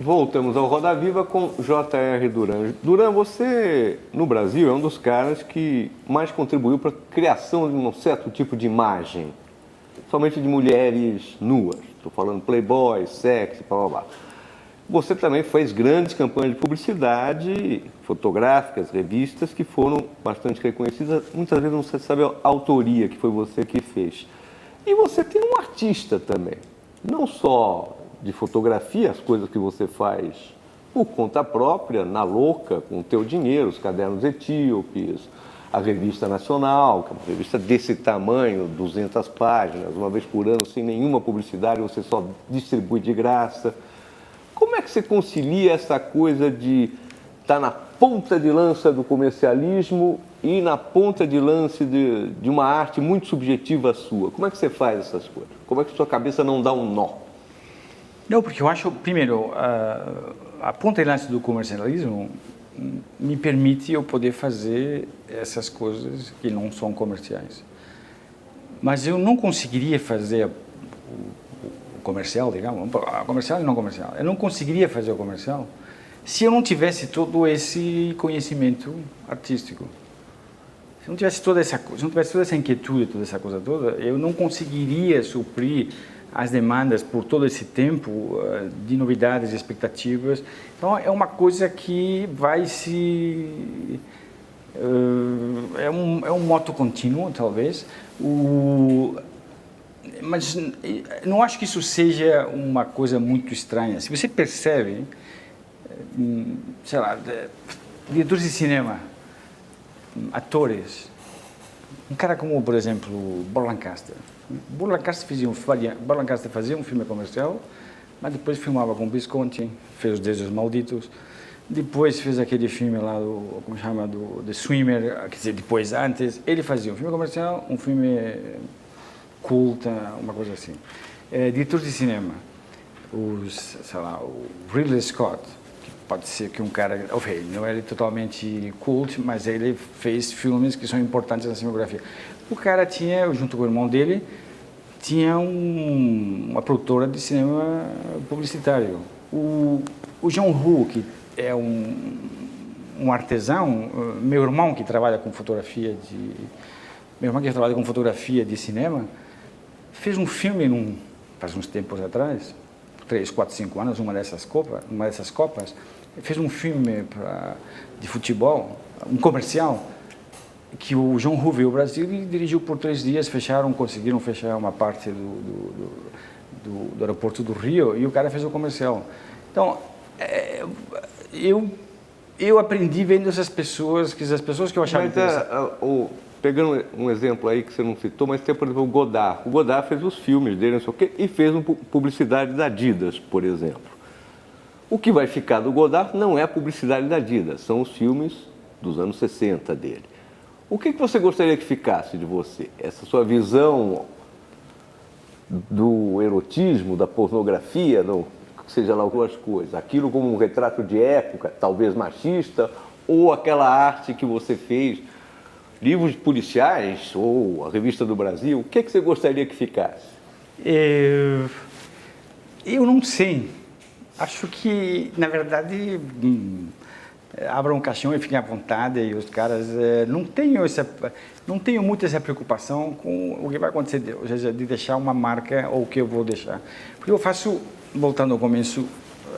Voltamos ao Roda Viva com J.R. Duran. Duran, você, no Brasil, é um dos caras que mais contribuiu para a criação de um certo tipo de imagem, somente de mulheres nuas. Estou falando playboy, sexy, blá, blá, blá. Você também fez grandes campanhas de publicidade, fotográficas, revistas, que foram bastante reconhecidas. Muitas vezes não se sabe a autoria, que foi você que fez. E você tem um artista também, não só de fotografia, as coisas que você faz por conta própria, na louca, com o teu dinheiro, os cadernos etíopes, a Revista Nacional, que é uma revista desse tamanho, 200 páginas, uma vez por ano, sem nenhuma publicidade, você só distribui de graça. Como é que você concilia essa coisa de estar na ponta de lança do comercialismo e na ponta de lança de uma arte muito subjetiva sua? Como é que você faz essas coisas? Como é que sua cabeça não dá um nó? Não, porque eu acho, primeiro, a ponta de lança do comercialismo me permite eu poder fazer essas coisas que não são comerciais. Mas eu não conseguiria fazer comercial, digamos, comercial e não comercial. Eu não conseguiria fazer o comercial se eu não tivesse todo esse conhecimento artístico. Se não tivesse toda essa coisa, se não tivesse toda essa inquietude, toda essa coisa toda, eu não conseguiria suprir as demandas por todo esse tempo de novidades e expectativas. Então é uma coisa que vai se é um moto contínuo, talvez. Mas não acho que isso seja uma coisa muito estranha. Se você percebe, sei lá, diretores de cinema, atores, um cara como, por exemplo, Burt Lancaster. Burt Lancaster fazia um filme comercial, mas depois filmava com Visconti, fez Os Deuses Malditos, depois fez aquele filme lá, como chama, do The Swimmer, quer dizer, depois, antes, ele fazia um filme comercial, um filme culta, uma coisa assim. Diretores de cinema, sei lá, o Ridley Scott, que pode ser que um cara, não é totalmente cult, mas ele fez filmes que são importantes na cinematografia. O cara tinha, junto com o irmão dele, tinha uma produtora de cinema publicitário. O John Woo, que é um artesão, meu irmão que trabalha com fotografia de cinema, fez um filme faz uns tempos atrás, 3, 4, 5 anos, uma dessas copas, fez um filme de futebol, um comercial, que o John Woo veio ao Brasil e dirigiu por 3 dias, conseguiram fechar uma parte do aeroporto do Rio, e o cara fez o comercial. Então, eu aprendi vendo essas pessoas que eu achava interessantes. Pegando um exemplo aí que você não citou, mas tem, por exemplo, o Godard. O Godard fez os filmes dele, não sei o quê, e fez uma publicidade da Adidas, por exemplo. O que vai ficar do Godard não é a publicidade da Adidas, são os filmes dos anos 60 dele. O que você gostaria que ficasse de você? Essa sua visão do erotismo, da pornografia, seja lá algumas coisas, aquilo como um retrato de época, talvez machista, ou aquela arte que você fez, livros policiais ou a Revista do Brasil, o que você gostaria que ficasse? Eu não sei. Acho que, na verdade, abram um caixão e fiquem à vontade, e os caras não tenho muito essa preocupação com o que vai acontecer, ou seja, de deixar uma marca ou o que eu vou deixar. Porque eu faço, voltando ao começo,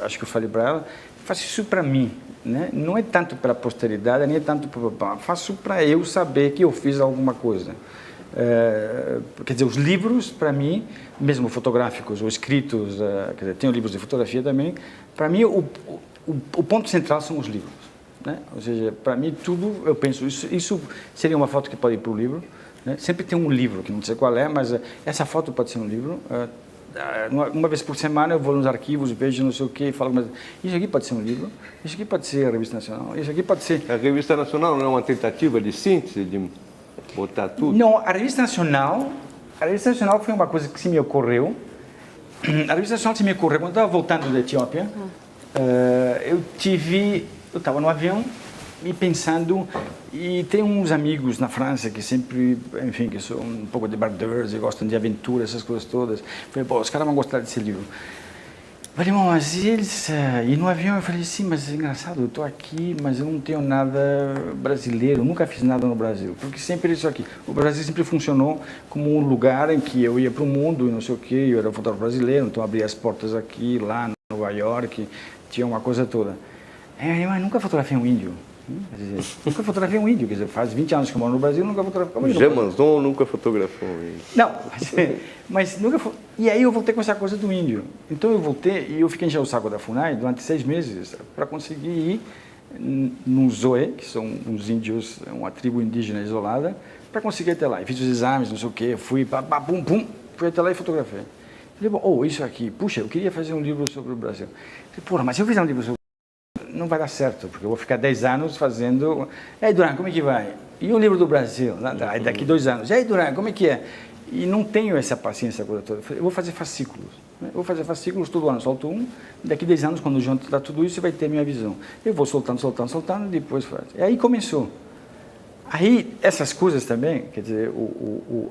acho que eu falei para ela, faço isso para mim, né? Não é tanto para a posteridade, nem é tanto para... Faço para eu saber que eu fiz alguma coisa. Quer dizer, os livros, para mim, mesmo fotográficos ou escritos, quer dizer, tenho livros de fotografia também, para mim o ponto central são os livros, né? Ou seja, para mim tudo, eu penso, isso seria uma foto que pode ir para o livro, né? Sempre tem um livro, que não sei qual é, mas essa foto pode ser um livro. Uma vez por semana eu vou nos arquivos, vejo não sei o que, falo, mas isso aqui pode ser um livro, isso aqui pode ser a Revista Nacional, isso aqui pode ser... A Revista Nacional não é uma tentativa de síntese, de botar tudo? Não, a Revista Nacional foi uma coisa que se me ocorreu. A Revista Nacional se me ocorreu quando eu estava voltando da Etiópia. Eu estava no avião e pensando, e tem uns amigos na França que sempre, enfim, que são um pouco debardeurs e gostam de aventura, essas coisas todas. Falei, pô, os caras vão gostar desse livro. Falei, mas eles... E no avião eu falei, sim, mas é engraçado, eu estou aqui, mas eu não tenho nada brasileiro, nunca fiz nada no Brasil, porque sempre isso aqui. O Brasil sempre funcionou como um lugar em que eu ia para o mundo e não sei o quê, eu era um fotógrafo brasileiro, então abria as portas aqui, lá, em Nova York, tinha uma coisa toda. Mas nunca fotografei um índio. Quer dizer, nunca fotografei um índio, quer dizer, faz 20 anos que eu moro no Brasil, nunca fotografei um índio. Jamanzon nunca fotografou um índio. Não, mas nunca foi. E aí eu voltei com essa coisa do índio. Então eu voltei e eu fiquei enchendo o saco da FUNAI durante 6 meses para conseguir ir no Zoe, que são uns índios, uma tribo indígena isolada, para conseguir ir até lá. E fiz os exames, não sei o quê, fui, fui até lá e fotografei. Falei, isso aqui, puxa, eu queria fazer um livro sobre o Brasil. Falei, porra, mas se eu fizer um livro sobre não vai dar certo, porque eu vou ficar 10 anos fazendo... E aí, Duran, como é que vai? E o livro do Brasil? Daqui 2 anos. E aí, Duran, como é que é? E não tenho essa paciência toda. Eu vou fazer fascículos. Né? Eu vou fazer fascículos, todo ano solto um. Daqui 10 anos, quando juntar tudo isso, você vai ter a minha visão. Eu vou soltando, e depois faz. E aí começou. Aí, essas coisas também, quer dizer,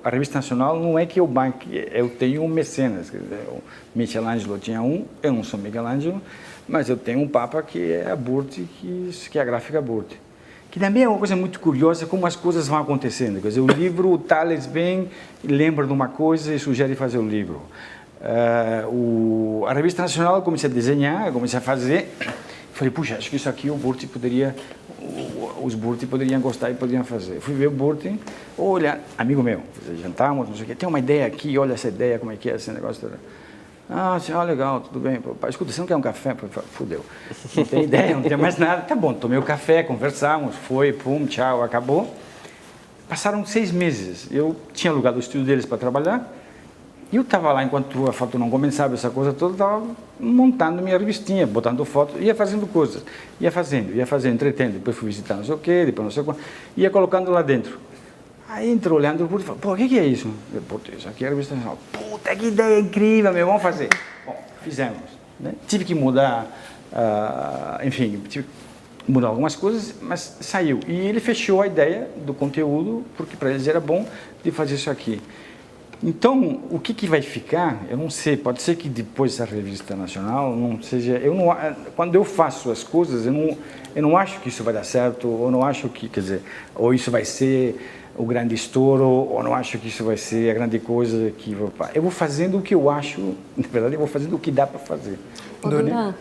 a Revista Nacional não é que eu banque, eu tenho um mecenas. Quer dizer, o Michelangelo tinha um, eu não sou Michelangelo, mas eu tenho um papa que é a Burti, que é a gráfica Burti. Que também é uma coisa muito curiosa como as coisas vão acontecendo. Quer dizer, o livro, o Thales vem, lembra de uma coisa e sugere fazer o livro. A Revista Nacional, eu comecei a desenhar, eu comecei a fazer. Falei, puxa, acho que isso aqui o Burti poderia... Os Burti poderiam gostar e poderiam fazer. Fui ver o Burti, olha, amigo meu, jantamos, não sei o quê, tem uma ideia aqui, olha essa ideia, como é que é esse negócio todo. Legal, tudo bem. Escuta, você não quer um café? Fudeu. Não tem ideia, não tem mais nada. Tá bom, tomei o café, conversamos, foi, pum, tchau, acabou. Passaram 6 meses. Eu tinha alugado o estúdio deles para trabalhar. E eu estava lá, enquanto a foto não começava, essa coisa toda, estava montando minha revistinha, botando foto, ia fazendo coisas. Ia fazendo, entretendo. Depois fui visitar não sei o quê, depois não sei o quê. Ia colocando lá dentro. Aí entrou olhando e falou, pô, o que é isso? Eu, puta, isso aqui é a Revista Nacional. Puta, que ideia incrível, meu, vamos fazer. Bom, fizemos. Né? Tive que mudar, enfim, tive que mudar algumas coisas, mas saiu. E ele fechou a ideia do conteúdo, porque para eles era bom de fazer isso aqui. Então, o que vai ficar, eu não sei, pode ser que depois da Revista Nacional não seja... quando eu faço as coisas, eu não acho que isso vai dar certo, ou não acho que, quer dizer, ou isso vai ser o grande estouro, ou não acho que isso vai ser a grande coisa que... Eu vou fazendo o que eu acho, na verdade, eu vou fazendo o que dá para fazer. Duran,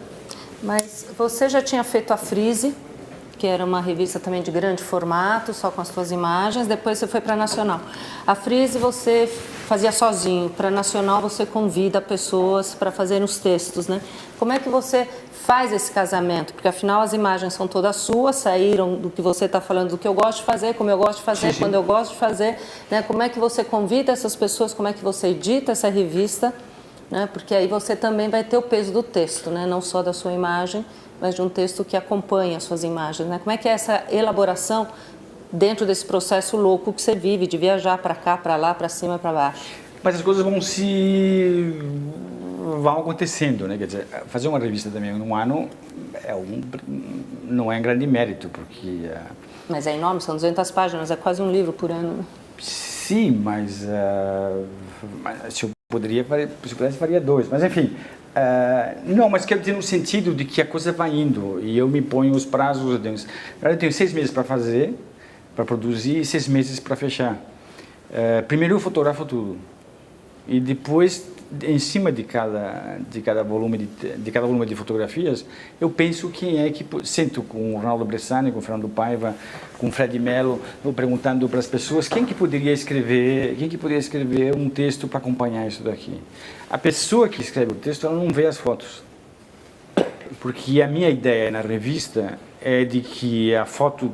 mas você já tinha feito a Frise, que era uma revista também de grande formato, só com as suas imagens, depois você foi para a Nacional. A Frise você fazia sozinho, para a Nacional você convida pessoas para fazerem os textos, né? Como é que você faz esse casamento? Porque afinal as imagens são todas suas, saíram do que você está falando, do que eu gosto de fazer, como eu gosto de fazer, sim, quando eu gosto de fazer, né? Como é que você convida essas pessoas, como é que você edita essa revista, né? Porque aí você também vai ter o peso do texto, né? Não só da sua imagem, mas de um texto que acompanha as suas imagens, né? Como é que é essa elaboração dentro desse processo louco que você vive, de viajar para cá, para lá, para cima, para baixo? Mas as coisas vão acontecendo, né? Quer dizer, fazer uma revista também num ano não é um grande mérito, porque... Mas é enorme, são 200 páginas, é quase um livro por ano, né? Sim, mas se eu pudesse, faria 2, mas enfim... não, mas quero dizer no sentido de que a coisa vai indo e eu me ponho os prazos. Eu tenho 6 meses para fazer, para produzir, e 6 meses para fechar. Primeiro eu fotografo tudo e depois, em cima de cada volume de fotografias, eu penso quem é que... Sento com o Ronaldo Bressani, com o Fernando Paiva, com o Fred Mello, vou perguntando para as pessoas quem que poderia escrever um texto para acompanhar isso daqui. A pessoa que escreve o texto, ela não vê as fotos. Porque a minha ideia na revista é de que a foto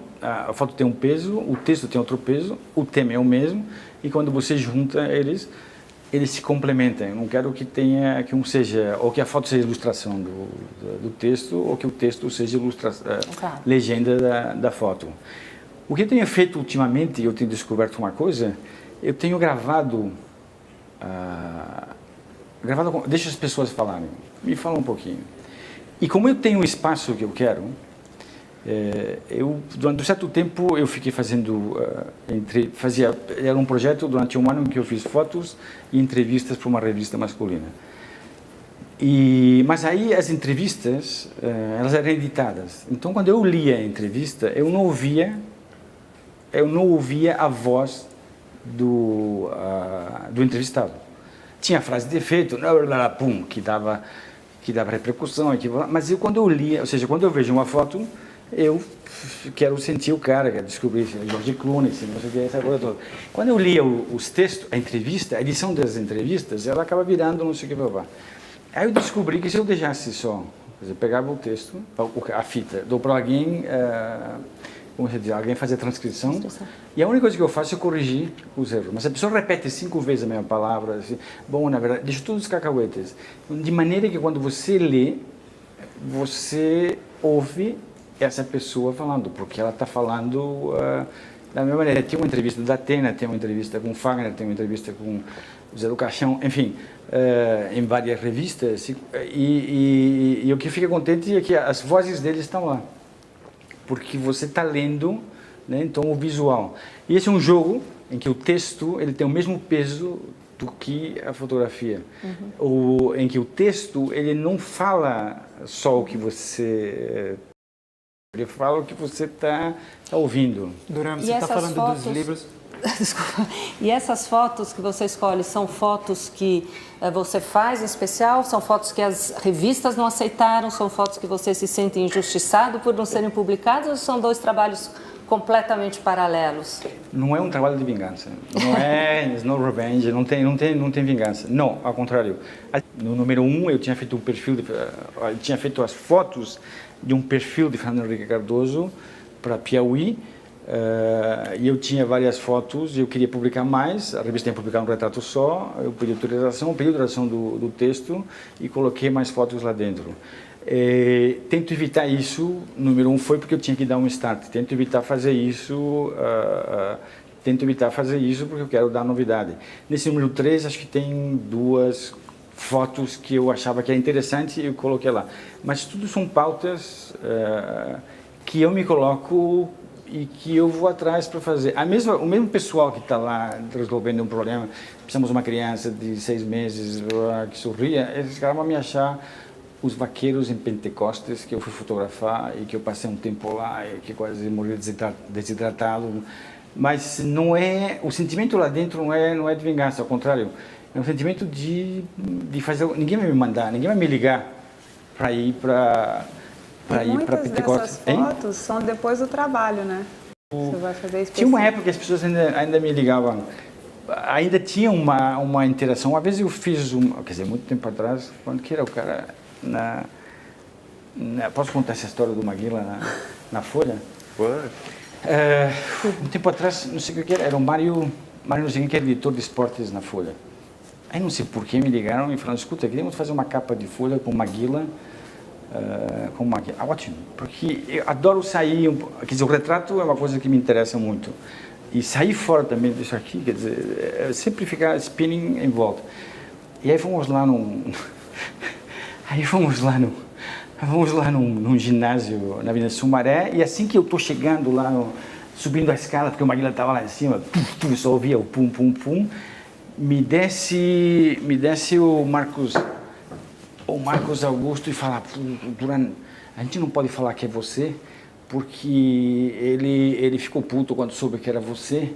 tem um peso, o texto tem outro peso, o tema é o mesmo, e quando você junta eles se complementam. Eu não quero que um seja, ou que a foto seja ilustração do texto, ou que o texto seja legenda da foto. O que eu tenho feito ultimamente, eu tenho descoberto uma coisa, eu tenho gravado, deixa as pessoas falarem, me fala um pouquinho. E como eu tenho o espaço que eu quero, durante um certo tempo eu fiquei era um projeto durante um ano em que eu fiz fotos e entrevistas para uma revista masculina. Mas aí as entrevistas, elas eram editadas. Então, quando eu lia a entrevista, eu não ouvia a voz do entrevistado. Tinha frase de efeito, pum, que dava repercussão, mas quando eu lia, ou seja, quando eu vejo uma foto, eu quero sentir o cara, quero descobrir se é George Clooney, se não sei o que, essa coisa toda. Quando eu lia os textos, a entrevista, a edição das entrevistas, ela acaba virando não sei o que, blá. Aí eu descobri que se eu deixasse só, quer dizer, pegava o texto, a fita, dou para alguém, como você diz, alguém fazer a transcrição, e a única coisa que eu faço é corrigir os erros. Mas a pessoa repete 5 vezes a mesma palavra, assim, bom, na verdade, deixa todos os cacahuetes, de maneira que quando você lê, você ouve essa pessoa falando, porque ela está falando da mesma maneira. Tem uma entrevista da Atena, tem uma entrevista com Fagner, tem uma entrevista com Zé do Caixão, enfim, em várias revistas, e o que fica contente é que as vozes deles estão lá, porque você está lendo, né, então o visual. E esse é um jogo em que o texto ele tem o mesmo peso do que a fotografia, em que o texto ele não fala só o que você ele fala o que você está ouvindo. Duran, você está falando dos livros. Desculpa. E essas fotos que você escolhe são fotos que você faz em especial? São fotos que as revistas não aceitaram? São fotos que você se sente injustiçado por não serem publicadas? Ou são 2 trabalhos completamente paralelos? Não é um trabalho de vingança. Não é no revenge. Não tem vingança. Não, ao contrário. No número 1 eu tinha feito um perfil, eu tinha feito as fotos de um perfil de Fernando Henrique Cardoso para Piauí. E eu tinha várias fotos e eu queria publicar mais. A revista tinha publicado um retrato só. Eu pedi autorização do texto e coloquei mais fotos lá dentro. Tento evitar isso. Número 1 foi porque eu tinha que dar um start. Tento evitar fazer isso porque eu quero dar novidade. Nesse número 3 acho que tem 2 fotos que eu achava que era interessante e eu coloquei lá. Mas tudo são pautas que eu me coloco e que eu vou atrás para fazer. O mesmo pessoal que está lá resolvendo um problema, precisamos de uma criança de 6 meses que sorria, esses caras vão me achar os vaqueiros em Pentecostes que eu fui fotografar e que eu passei um tempo lá e que quase morri desidratado. Mas não é, o sentimento lá dentro não é de vingança, ao contrário, é um sentimento de fazer. Ninguém vai me mandar, ninguém vai me ligar para ir para Muitas Pentecostes. dessas fotos são depois do trabalho, né? Você vai fazer específico. Tinha uma época que as pessoas ainda me ligavam, ainda tinha uma interação. Uma vez eu fiz quer dizer, muito tempo atrás, quando que era o cara posso contar essa história do Maguila na Folha? Pode. Um tempo atrás, não sei o que era o Mário não sei quem, que era editor de esportes na Folha. Aí não sei por que me ligaram e falaram, escuta, queríamos fazer uma capa de Folha com Maguila. Ótimo, porque eu adoro sair, quer dizer, o retrato é uma coisa que me interessa muito. E sair fora também disso aqui, quer dizer, sempre ficar spinning em volta. E aí fomos lá num ginásio na Avenida Sumaré, e assim que eu estou chegando lá, subindo a escada, porque o Maguila estava lá em cima, só ouvia o pum, pum, pum, me desce o Marcos Augusto e fala, Duran, a gente não pode falar que é você, porque ele ficou puto quando soube que era você,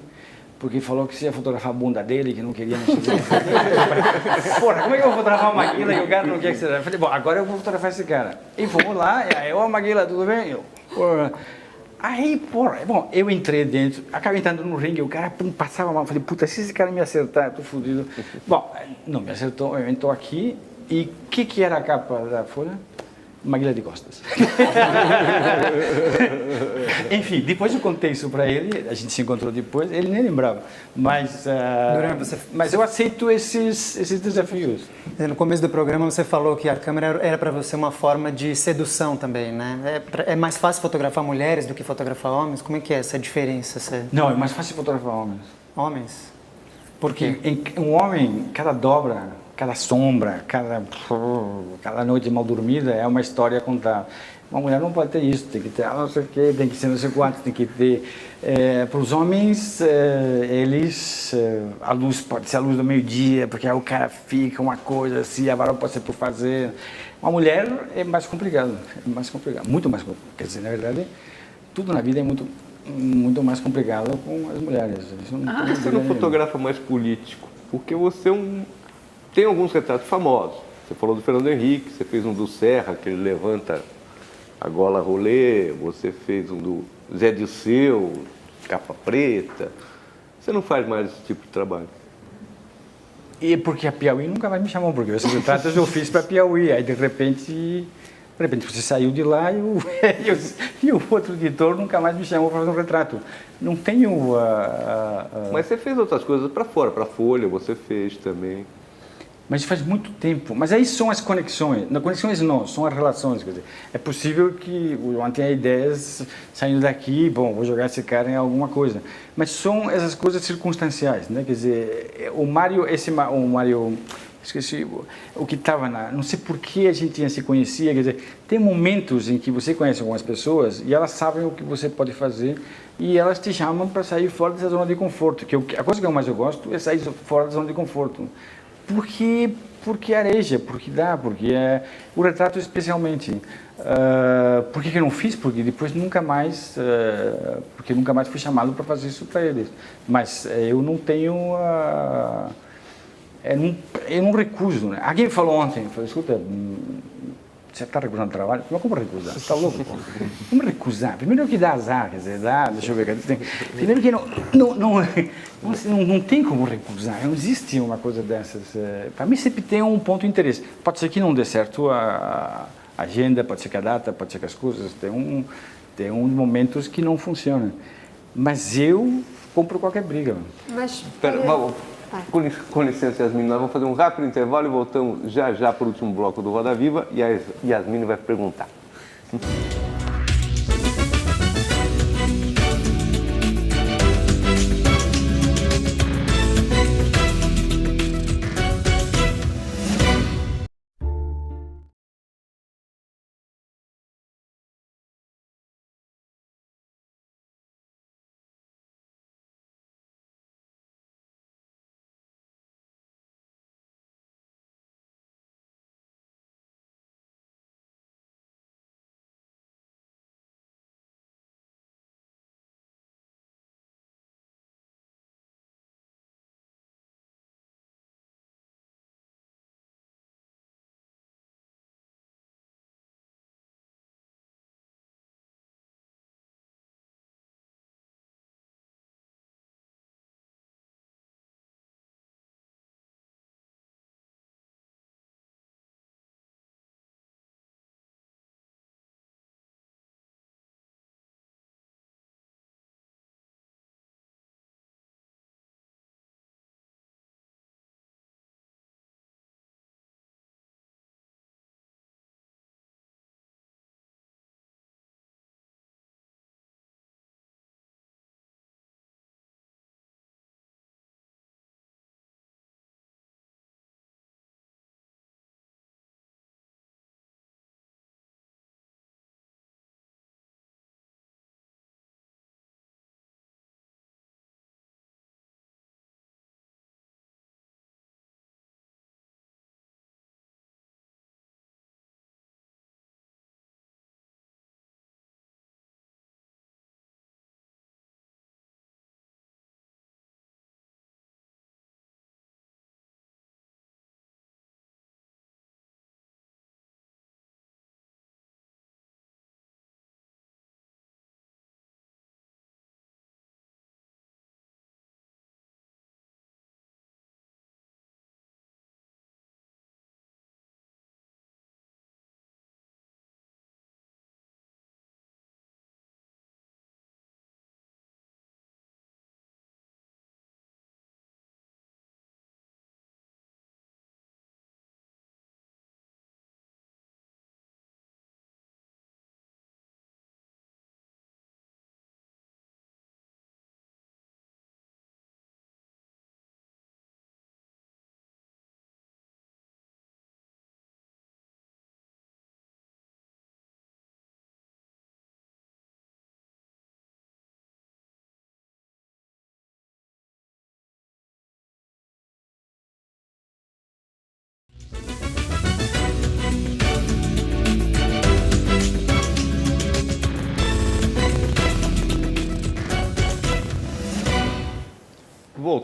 porque falou que você ia fotografar a bunda dele, que não queria, não sei o que. Porra, como é que eu vou fotografar o Maguila e o cara não quer que seja? Eu falei, bom, agora eu vou fotografar esse cara. E vamos lá, ô Maguila, tudo bem? Aí, porra, bom, eu entrei dentro, acabei entrando no ringue, o cara passava mal, falei, puta, se esse cara me acertar, eu tô fodido. Bom, não me acertou, eu estou aqui, e o que era a capa da Folha? Maguila de costas. Enfim, depois eu contei isso para ele, a gente se encontrou depois, ele nem lembrava, mas eu aceito esses desafios. No começo do programa você falou que a câmera era para você uma forma de sedução também, né? É mais fácil fotografar mulheres do que fotografar homens? Como é que é essa diferença? Não, é mais fácil fotografar homens. Homens? Porque um homem, cada dobra cada sombra, cada noite mal dormida é uma história a contar. Uma mulher não pode ter isso, tem que ter não sei o quê, tem que ser não sei quanto, tem que ter... para os homens, a luz pode ser a luz do meio-dia, porque aí o cara fica uma coisa assim, a varão pode ser por fazer. Uma mulher é mais complicado, muito mais complicado. Quer dizer, na verdade, tudo na vida é muito mais complicado com as mulheres. Isso não tem Você não fotografa mais político, porque você tem alguns retratos famosos. Você falou do Fernando Henrique, você fez um do Serra, que ele levanta a gola rolê, você fez um do Zé Dirceu, capa preta. Você não faz mais esse tipo de trabalho. E porque a Piauí nunca mais me chamou, porque esses retratos eu fiz para Piauí, aí de repente você saiu de lá e o outro editor nunca mais me chamou para fazer um retrato. Não tenho... Mas você fez outras coisas para fora, para Folha você fez também. Mas faz muito tempo. Mas aí são as conexões. Não, conexões não, são as relações. Quer dizer, é possível que eu tenha ideias saindo daqui, bom, vou jogar esse cara em alguma coisa. Mas são essas coisas circunstanciais, né? Quer dizer, o Mário, esqueci o que estava não sei por que a gente se conhecia, quer dizer, tem momentos em que você conhece algumas pessoas e elas sabem o que você pode fazer e elas te chamam para sair fora dessa zona de conforto, que a coisa que eu mais gosto é sair fora da zona de conforto. Porque areja, porque o retrato especialmente. Por que eu não fiz? Porque depois nunca mais fui chamado para fazer isso para eles. Mas eu não tenho eu não recuso, né? Alguém falou ontem, escuta, você está recusando trabalho? Mas como recusar? Você está louco? Como recusar? Primeiro que dá azar, quer dizer, deixa eu ver, primeiro que não tem como recusar, não existe uma coisa dessas. Para mim sempre tem um ponto de interesse. Pode ser que não dê certo a agenda, pode ser que a data, pode ser que as coisas, tem momentos que não funcionam. Mas eu compro qualquer briga. Mas... Com licença, Yasmine, nós vamos fazer um rápido intervalo e voltamos já para o último bloco do Roda Viva e a Yasmine vai perguntar.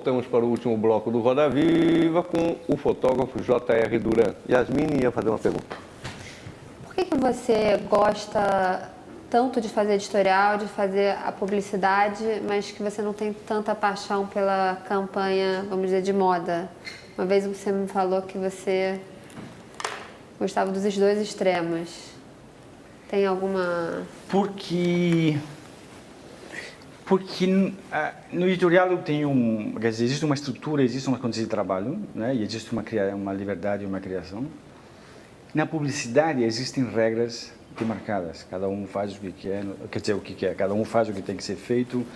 voltamos para o último bloco do Roda Viva com o fotógrafo J.R. Duran. Yasmine ia fazer uma pergunta. Por que você gosta tanto de fazer editorial, de fazer a publicidade, mas que você não tem tanta paixão pela campanha, vamos dizer, de moda? Uma vez você me falou que você gostava dos dois extremos. Tem alguma... Porque no editorial eu tenho, quer dizer, existe uma estrutura, existe uma condição de trabalho, né? E existe uma liberdade e uma criação. Na publicidade existem regras demarcadas, cada um faz o que quer, cada um faz o que tem que ser feito.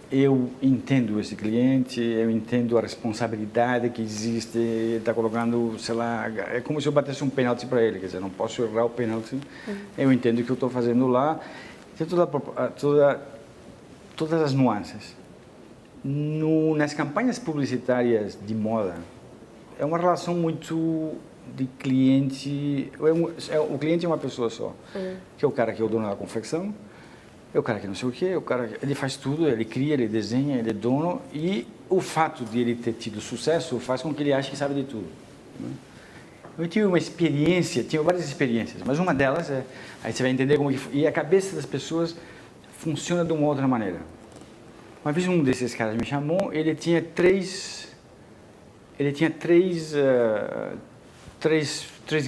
Eu entendo esse cliente, eu entendo a responsabilidade que existe, está colocando, sei lá, é como se eu batesse um pênalti para ele, quer dizer, não posso errar o pênalti. Eu entendo o que eu estou fazendo lá, tem todas as nuances. Nas campanhas publicitárias de moda, é uma relação muito de cliente, o cliente é uma pessoa só, que é o cara que é o dono da confecção, é o cara que não sei o quê, ele faz tudo, ele cria, ele desenha, ele é dono, e o fato de ele ter tido sucesso faz com que ele ache que sabe de tudo. Eu tive uma experiência, tive várias experiências, mas uma delas é, aí você vai entender como que, e a cabeça das pessoas funciona de uma outra maneira. Uma vez um desses caras me chamou, ele tinha três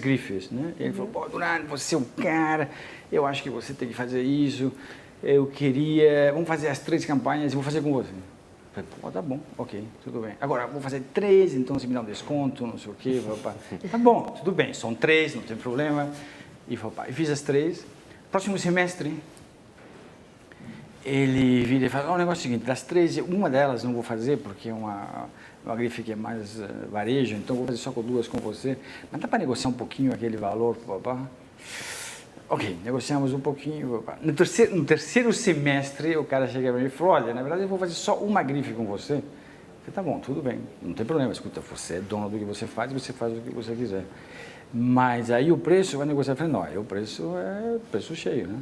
grifes, né? Ele falou, pô, Duran, você é um cara, eu acho que você tem que fazer isso, vamos fazer as 3 campanhas, eu vou fazer com você. Eu falei, pô, tá bom, ok, tudo bem. Agora, vou fazer 3, então você me dá um desconto, não sei o quê. Tá bom, tudo bem, são 3, não tem problema. E eu fiz as 3. Próximo semestre, ele vira e fala, o negócio é o seguinte, das 3, uma delas não vou fazer, porque é uma grife que é mais varejo, então vou fazer só com 2 com você. Mas dá para negociar um pouquinho aquele valor, papá? Ok, negociamos um pouquinho, papá. No terceiro semestre, o cara chega para mim e falou, olha, na verdade eu vou fazer só uma grife com você. Eu falei, tá bom, tudo bem, não tem problema, escuta, você é dono do que você faz o que você quiser. Mas aí o preço, vai negociar, eu falei, não, o preço é preço cheio, né?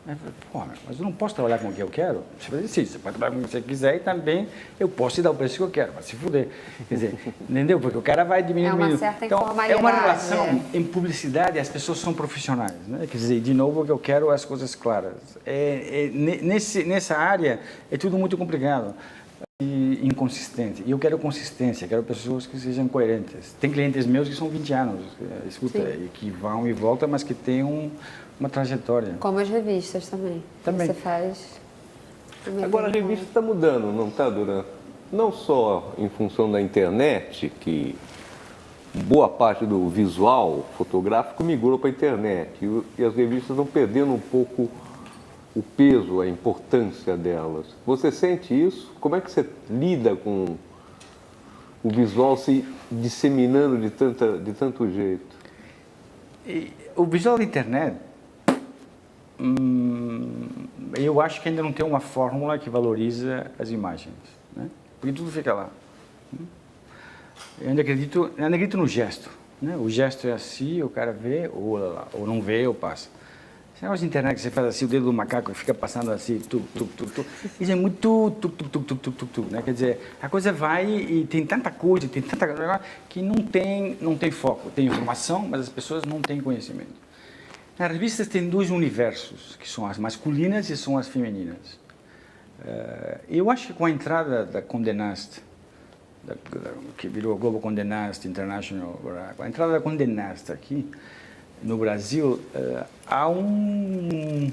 Aí eu falei, pô, mas eu não posso trabalhar com o que eu quero? Você vai dizer, sim, você pode trabalhar com o que você quiser e também eu posso te dar o preço que eu quero, mas se fuder. Quer dizer, entendeu? Porque o cara vai diminuindo. É uma certa informalidade. É uma relação, em publicidade, as pessoas são profissionais, né? Quer dizer, de novo, o que eu quero é as coisas claras. Nessa área, é tudo muito complicado e inconsistente. E eu quero consistência, quero pessoas que sejam coerentes. Tem clientes meus que são 20 anos, escuta, e que vão e voltam, mas que têm uma trajetória. Como as revistas também. Também. Você faz. Agora a revista está mudando, não está, Duran? Não só em função da internet, que boa parte do visual fotográfico migrou para a internet, e as revistas estão perdendo um pouco o peso, a importância delas. Você sente isso? Como é que você lida com o visual se disseminando de tanto jeito? O visual da internet, eu acho que ainda não tem uma fórmula que valoriza as imagens, né? Porque tudo fica lá. Eu ainda acredito no gesto, né? O gesto é assim, o cara vê, ou não vê, ou passa. Esse negócio de internet que você faz assim, o dedo do macaco fica passando assim, isso é muito né? Quer dizer, a coisa vai e tem tanta coisa, tem tanta coisa que não tem foco. Tem informação, mas as pessoas não têm conhecimento. Nas revistas tem 2 universos, que são as masculinas e são as femininas. Eu acho que com a entrada da Condé Nast, que virou Global Condé Nast International, com a entrada da Condé Nast aqui no Brasil, há um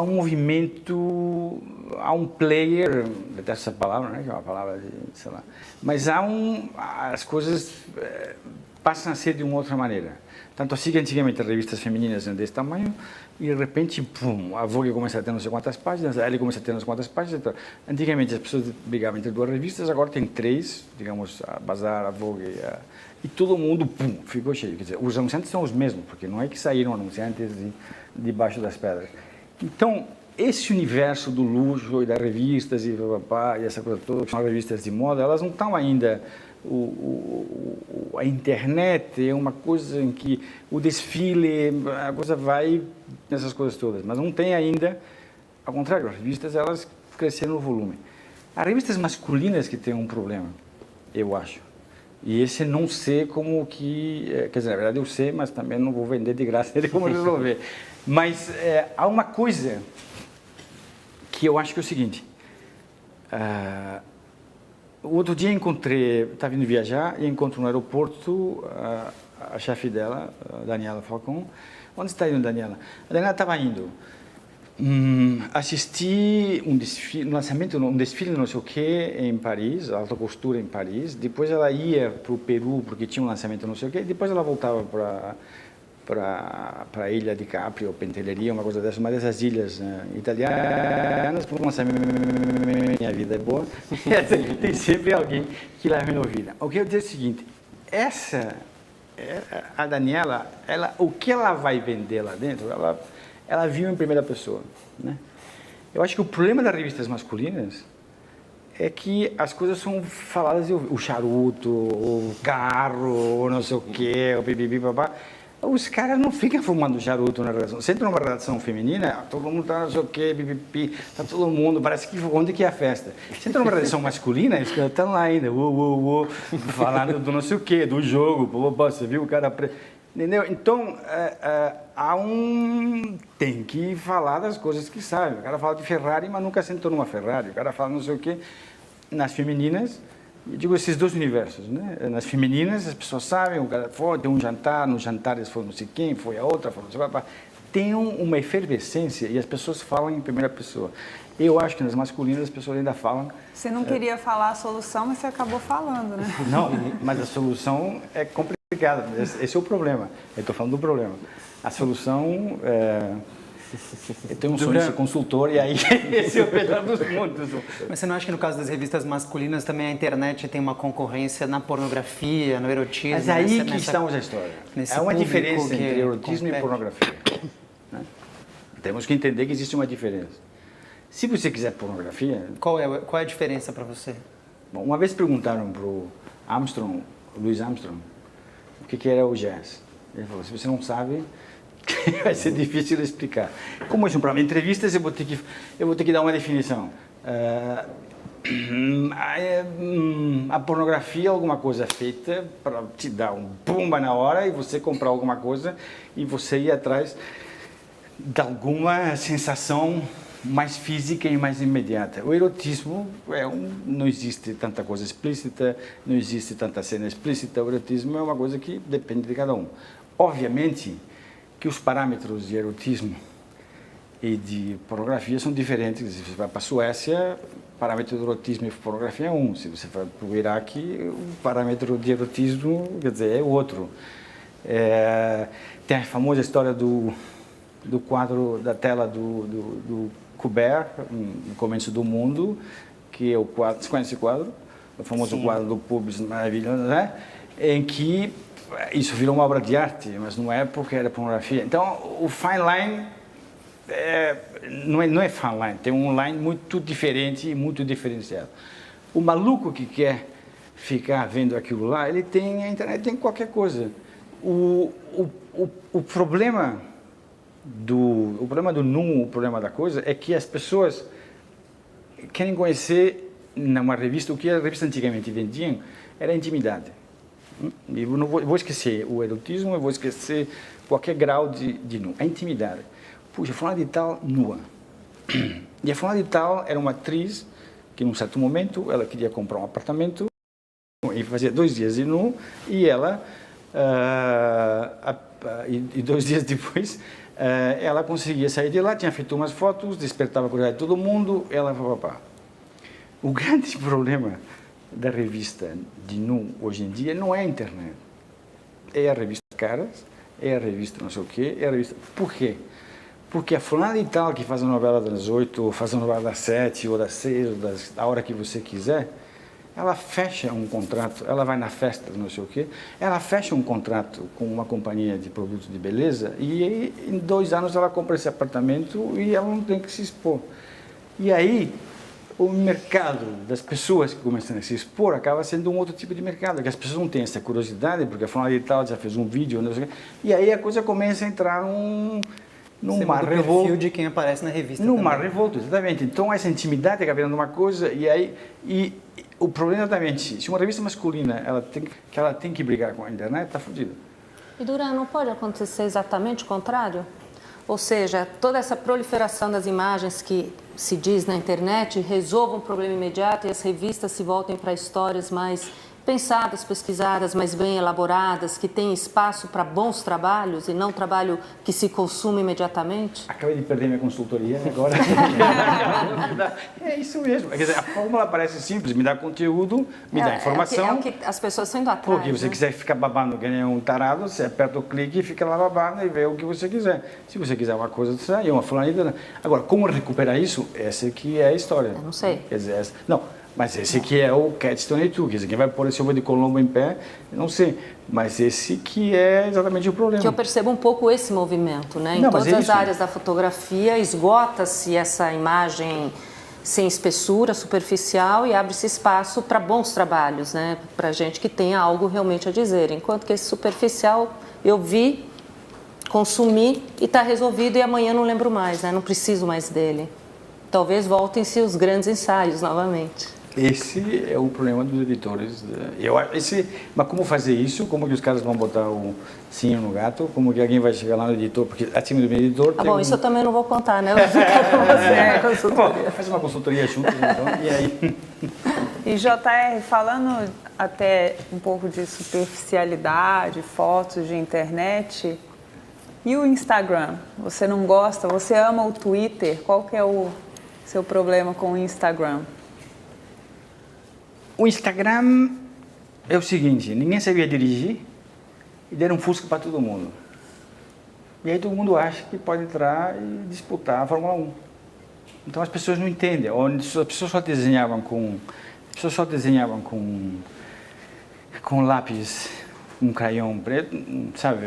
movimento, há um player, dessa palavra, né, que é uma palavra de, sei lá, mas as coisas passam a ser de uma outra maneira. Tanto assim que antigamente as revistas femininas eram desse tamanho e de repente, pum, a Vogue começa a ter não sei quantas páginas, a Elle começa a ter não sei quantas páginas. Então, antigamente as pessoas brigavam entre 2 revistas, agora tem 3, digamos, a Bazar, a Vogue, e todo mundo, pum, ficou cheio. Quer dizer, os anunciantes são os mesmos, porque não é que saíram anunciantes debaixo das pedras. Então, esse universo do luxo e das revistas e essa coisa toda, que são revistas de moda, elas não estão ainda... A internet é uma coisa em que o desfile, a coisa vai nessas coisas todas, mas não tem ainda, ao contrário, as revistas elas cresceram no volume. Há revistas masculinas que têm um problema, eu acho. E esse não sei como que... Quer dizer, na verdade eu sei, mas também não vou vender de graça ele como resolver. Mas há uma coisa que eu acho que é o seguinte. O outro dia estava indo viajar e encontro no aeroporto a chefe dela, a Daniela Falcon. Onde está indo, Daniela? A Daniela estava indo assistir um desfile não sei o que em Paris, alta costura em Paris. Depois ela ia para o Peru porque tinha um lançamento não sei o que. Depois ela voltava para a ilha de Capri ou Pentelleria, uma coisa dessa, uma dessas ilhas italianas, por um lançamento. Minha vida é boa. Tem sempre alguém que leva minha vida. O que eu digo é o seguinte: a Daniela, o que ela vai vender lá dentro, ela viu em primeira pessoa, né? Eu acho que o problema das revistas masculinas é que as coisas são faladas, o charuto, o carro, o não sei o quê, o pipipi, papá. Os caras não ficam fumando charuto na redação. Você entra numa redação feminina, todo mundo tá não sei o quê, pipipi, tá todo mundo, parece que onde que é a festa. Você entra numa redação masculina, eles estão lá ainda, falando do não sei o quê, do jogo, você viu o cara... Entendeu? Então, tem que falar das coisas que sabe. O cara fala de Ferrari, mas nunca sentou numa Ferrari. O cara fala não sei o quê. Nas femininas, eu digo esses dois universos, né? Nas femininas, as pessoas sabem, o cara foi, tem um jantar, no jantar eles foram não sei quem, foi a outra, foi não sei quem. Tem uma efervescência e as pessoas falam em primeira pessoa. Eu acho que nas masculinas as pessoas ainda falam... Você não queria falar a solução, mas você acabou falando, né? Não, mas a solução é complicada. Esse é o problema. Eu estou falando do problema. A solução eu tenho um sonho de ser consultor e aí esse é o melhor dos mundos. Mas você não acha que no caso das revistas masculinas também a internet tem uma concorrência na pornografia, no erotismo? Mas aí que estamos a história. Há uma diferença entre erotismo e pornografia, né? Temos que entender que existe uma diferença. Se você quiser pornografia... Qual é a diferença para você? Bom, uma vez perguntaram para o Louis Armstrong, o que era o jazz. Ele falou, se você não sabe, vai ser difícil de explicar. Como isso para entrevistas, eu vou ter que dar uma definição. A pornografia é alguma coisa feita para te dar um pumba na hora e você comprar alguma coisa e você ir atrás de alguma sensação mais física e mais imediata. O erotismo não existe tanta coisa explícita, não existe tanta cena explícita. O erotismo é uma coisa que depende de cada um. Obviamente que os parâmetros de erotismo e de pornografia são diferentes. Se você vai para a Suécia, o parâmetro de erotismo e pornografia é um. Se você vai para o Iraque, o parâmetro de erotismo, quer dizer, é outro. Tem a famosa história do quadro da tela do Courbet, no começo do mundo, que é o quadro, você conhece esse quadro? O famoso Sim. quadro do Pubis maravilhoso, né? Em que isso virou uma obra de arte, mas não é porque era pornografia. Então, o fine line não é fine line, tem um line muito diferente e muito diferenciado. O maluco que quer ficar vendo aquilo lá, a internet tem qualquer coisa. O problema do nu, o problema da coisa, é que as pessoas querem conhecer numa revista, o que a revista antigamente vendiam era a intimidade. Eu não vou esquecer o erotismo, eu vou esquecer qualquer grau de nu. A intimidade. Puxa, fulana de tal, nua. E a fulana de tal era uma atriz que, num certo momento, ela queria comprar um apartamento e fazia 2 dias de nu, e ela, e 2 dias depois, ela conseguia sair de lá, tinha feito umas fotos, despertava a curiosidade de todo mundo, ela papapá. O grande problema da revista de nu hoje em dia não é a internet. É a revista Caras, é a revista não sei o quê, é a revista... Por quê? Porque a fulana de tal que faz a novela das 8, ou faz a novela das 7, ou das 6, ou da hora que você quiser, ela fecha um contrato, ela vai na festa, não sei o quê, ela fecha um contrato com uma companhia de produtos de beleza e em 2 anos ela compra esse apartamento e ela não tem que se expor. E aí, o mercado das pessoas que começam a se expor acaba sendo um outro tipo de mercado, que as pessoas não têm essa curiosidade, porque a fulana de tal já fez um vídeo, não sei o quê, e aí a coisa começa a entrar numa revolta. O perfil de quem aparece na revista. Numa revolta, exatamente. Então, essa intimidade acaba virando uma coisa, e o problema é exatamente, se uma revista masculina ela tem que brigar com a internet, está fodida. E Duran, não pode acontecer exatamente o contrário? Ou seja, toda essa proliferação das imagens que se diz na internet resolva um problema imediato e as revistas se voltem para histórias mais pensadas, pesquisadas, mas bem elaboradas, que têm espaço para bons trabalhos e não trabalho que se consuma imediatamente? Acabei de perder minha consultoria agora. É isso mesmo. Quer dizer, a fórmula parece simples, me dá conteúdo, me dá informação. É o que as pessoas estão indo atrás. Porque você quiser ficar babando que nem um tarado, você aperta o clique e fica lá babando e vê o que você quiser. Se você quiser uma coisa, você aí uma fulanita. Agora, como recuperar isso? Essa que é a história. Eu não sei. Quer dizer, não. Mas esse aqui é o Catch 22, quer dizer, quem vai pôr esse ovo de Colombo em pé, não sei. Mas esse que é exatamente o problema. Que eu percebo um pouco esse movimento, né? Em Não, todas mas é as isso. áreas da fotografia, esgota-se essa imagem sem espessura, superficial, e abre-se espaço para bons trabalhos, né? Para gente que tenha algo realmente a dizer. Enquanto que esse superficial, eu vi, consumi e está resolvido, e amanhã não lembro mais, né? Não preciso mais dele. Talvez voltem-se os grandes ensaios novamente. Esse é o problema dos editores. Mas como fazer isso? Como que os caras vão botar o cinho no gato? Como que alguém vai chegar lá no editor? Porque acima do meu editor tem isso eu também não vou contar, né? Eu vou ficar com você. Bom, faz uma consultoria juntos, então, e aí... E JR, falando até um pouco de superficialidade, fotos de internet, e o Instagram? Você não gosta? Você ama o Twitter? Qual que é o seu problema com o Instagram? O Instagram é o seguinte, ninguém sabia dirigir e deram um Fusca para todo mundo. E aí todo mundo acha que pode entrar e disputar a Fórmula 1. Então as pessoas não entendem, as pessoas só desenhavam com lápis, um crayon preto, sabe?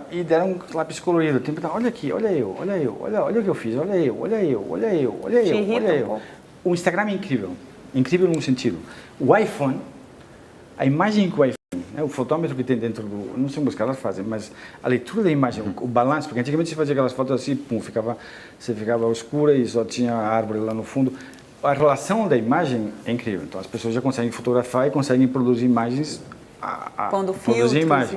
E deram um lápis colorido. Tipo, olha aqui, olha o que eu fiz, olha eu. O Instagram é incrível. Incrível num sentido. O iPhone, a imagem que o iPhone, né, o fotômetro que tem dentro do... Não sei como os caras fazem, mas a leitura da imagem, o balanço, porque antigamente você fazia aquelas fotos assim, pum, você ficava escura e só tinha a árvore lá no fundo. A relação da imagem é incrível. Então as pessoas já conseguem fotografar e conseguem produzir imagens. Quando filtros e coisas.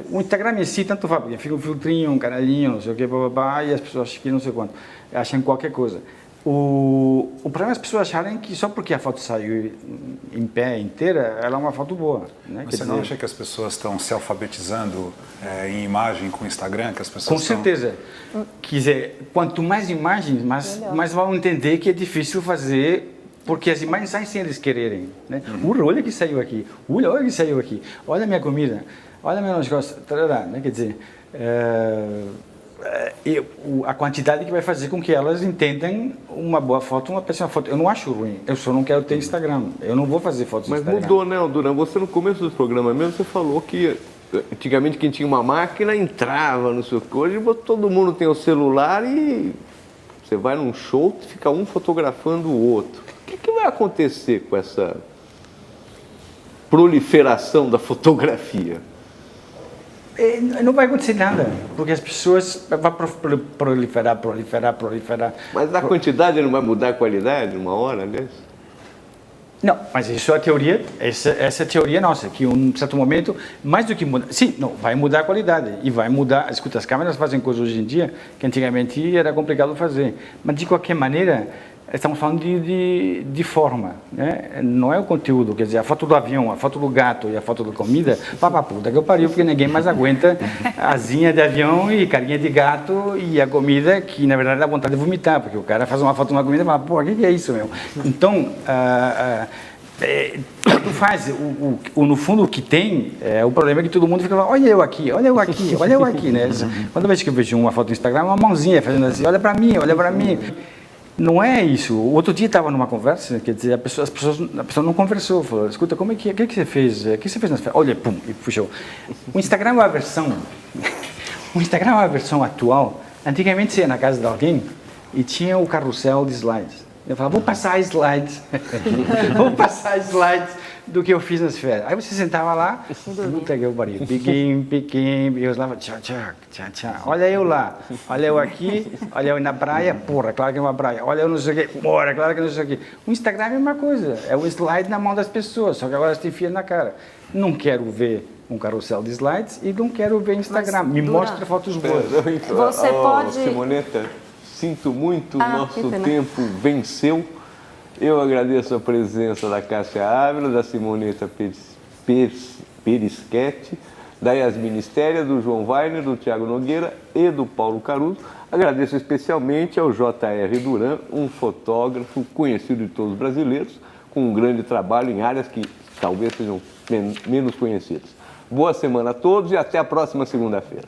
O Instagram em si, tanto faz, porque fica um filtrinho, um canalhinho, não sei o que, e as pessoas acham que não sei quanto, acham qualquer coisa. O problema é as pessoas acharem que só porque a foto saiu em pé inteira, ela é uma foto boa. Né? Você não acha que as pessoas estão se alfabetizando em imagem com o Instagram? Que as pessoas com certeza. Quer dizer, quanto mais imagens, mais vão entender que é difícil fazer, porque as imagens saem sem eles quererem. Né? Olha que saiu aqui, olha que saiu aqui, olha a minha comida, olha meu negócio, né? Quer dizer... a quantidade que vai fazer com que elas entendam uma boa foto, uma péssima foto. Eu não acho ruim, eu só não quero ter Instagram. Eu não vou fazer fotos no Instagram. Mas mudou, né, Duran? Você no começo do programa mesmo, você falou que antigamente quem tinha uma máquina entrava no seu coisa, e todo mundo tem o celular e você vai num show e fica um fotografando o outro. O que vai acontecer com essa proliferação da fotografia? Não vai acontecer nada, porque as pessoas vão proliferar. Mas a quantidade não vai mudar a qualidade numa hora dessa? Não, mas isso é a teoria, essa é a teoria nossa, que em um certo momento, mais do que mudar, sim, não, vai mudar a qualidade, e vai mudar, escuta, as câmeras fazem coisas hoje em dia que antigamente era complicado fazer, mas de qualquer maneira, estamos falando de forma, né? Não é o conteúdo, quer dizer, a foto do avião, a foto do gato e a foto da comida, puta que eu pariu, porque ninguém mais aguenta asinha de avião e carinha de gato e a comida, que na verdade dá vontade de vomitar, porque o cara faz uma foto de uma comida e fala, pô, o que é isso, meu? Então, tu faz, no fundo o que tem, o problema é que todo mundo fica falando, olha eu aqui, né? Quando vez que eu vejo uma foto no Instagram, uma mãozinha fazendo assim, olha para mim. Não é isso. O outro dia estava numa conversa, quer dizer, a pessoa não conversou, falou, escuta, o que você fez? O que você fez nas férias? Olha, pum, e puxou. O Instagram é a versão atual. Antigamente você ia na casa de alguém e tinha o carrossel de slides. Eu falava, vou passar slides, do que eu fiz nas férias. Aí você sentava lá, puta que eu pariu, piquim, e eu falava, tchau. Olha eu lá, olha eu aqui, olha eu na praia, porra, claro que é uma praia. Olha eu não sei o quê, porra, claro que não sei o quê. O Instagram é a mesma coisa, é o slide na mão das pessoas, só que agora você enfia na cara. Não quero ver um carrossel de slides e não quero ver Instagram. Me mostra fotos boas. Você pode... Simoneta, sinto muito, nosso tempo venceu. Eu agradeço a presença da Cássia Ávila, da Simoneta Perisquete, da Yasmin Estéria, do João Weiner, do Thiago Nogueira e do Paulo Caruso. Agradeço especialmente ao J.R. Duran, um fotógrafo conhecido de todos os brasileiros, com um grande trabalho em áreas que talvez sejam menos conhecidas. Boa semana a todos e até a próxima segunda-feira.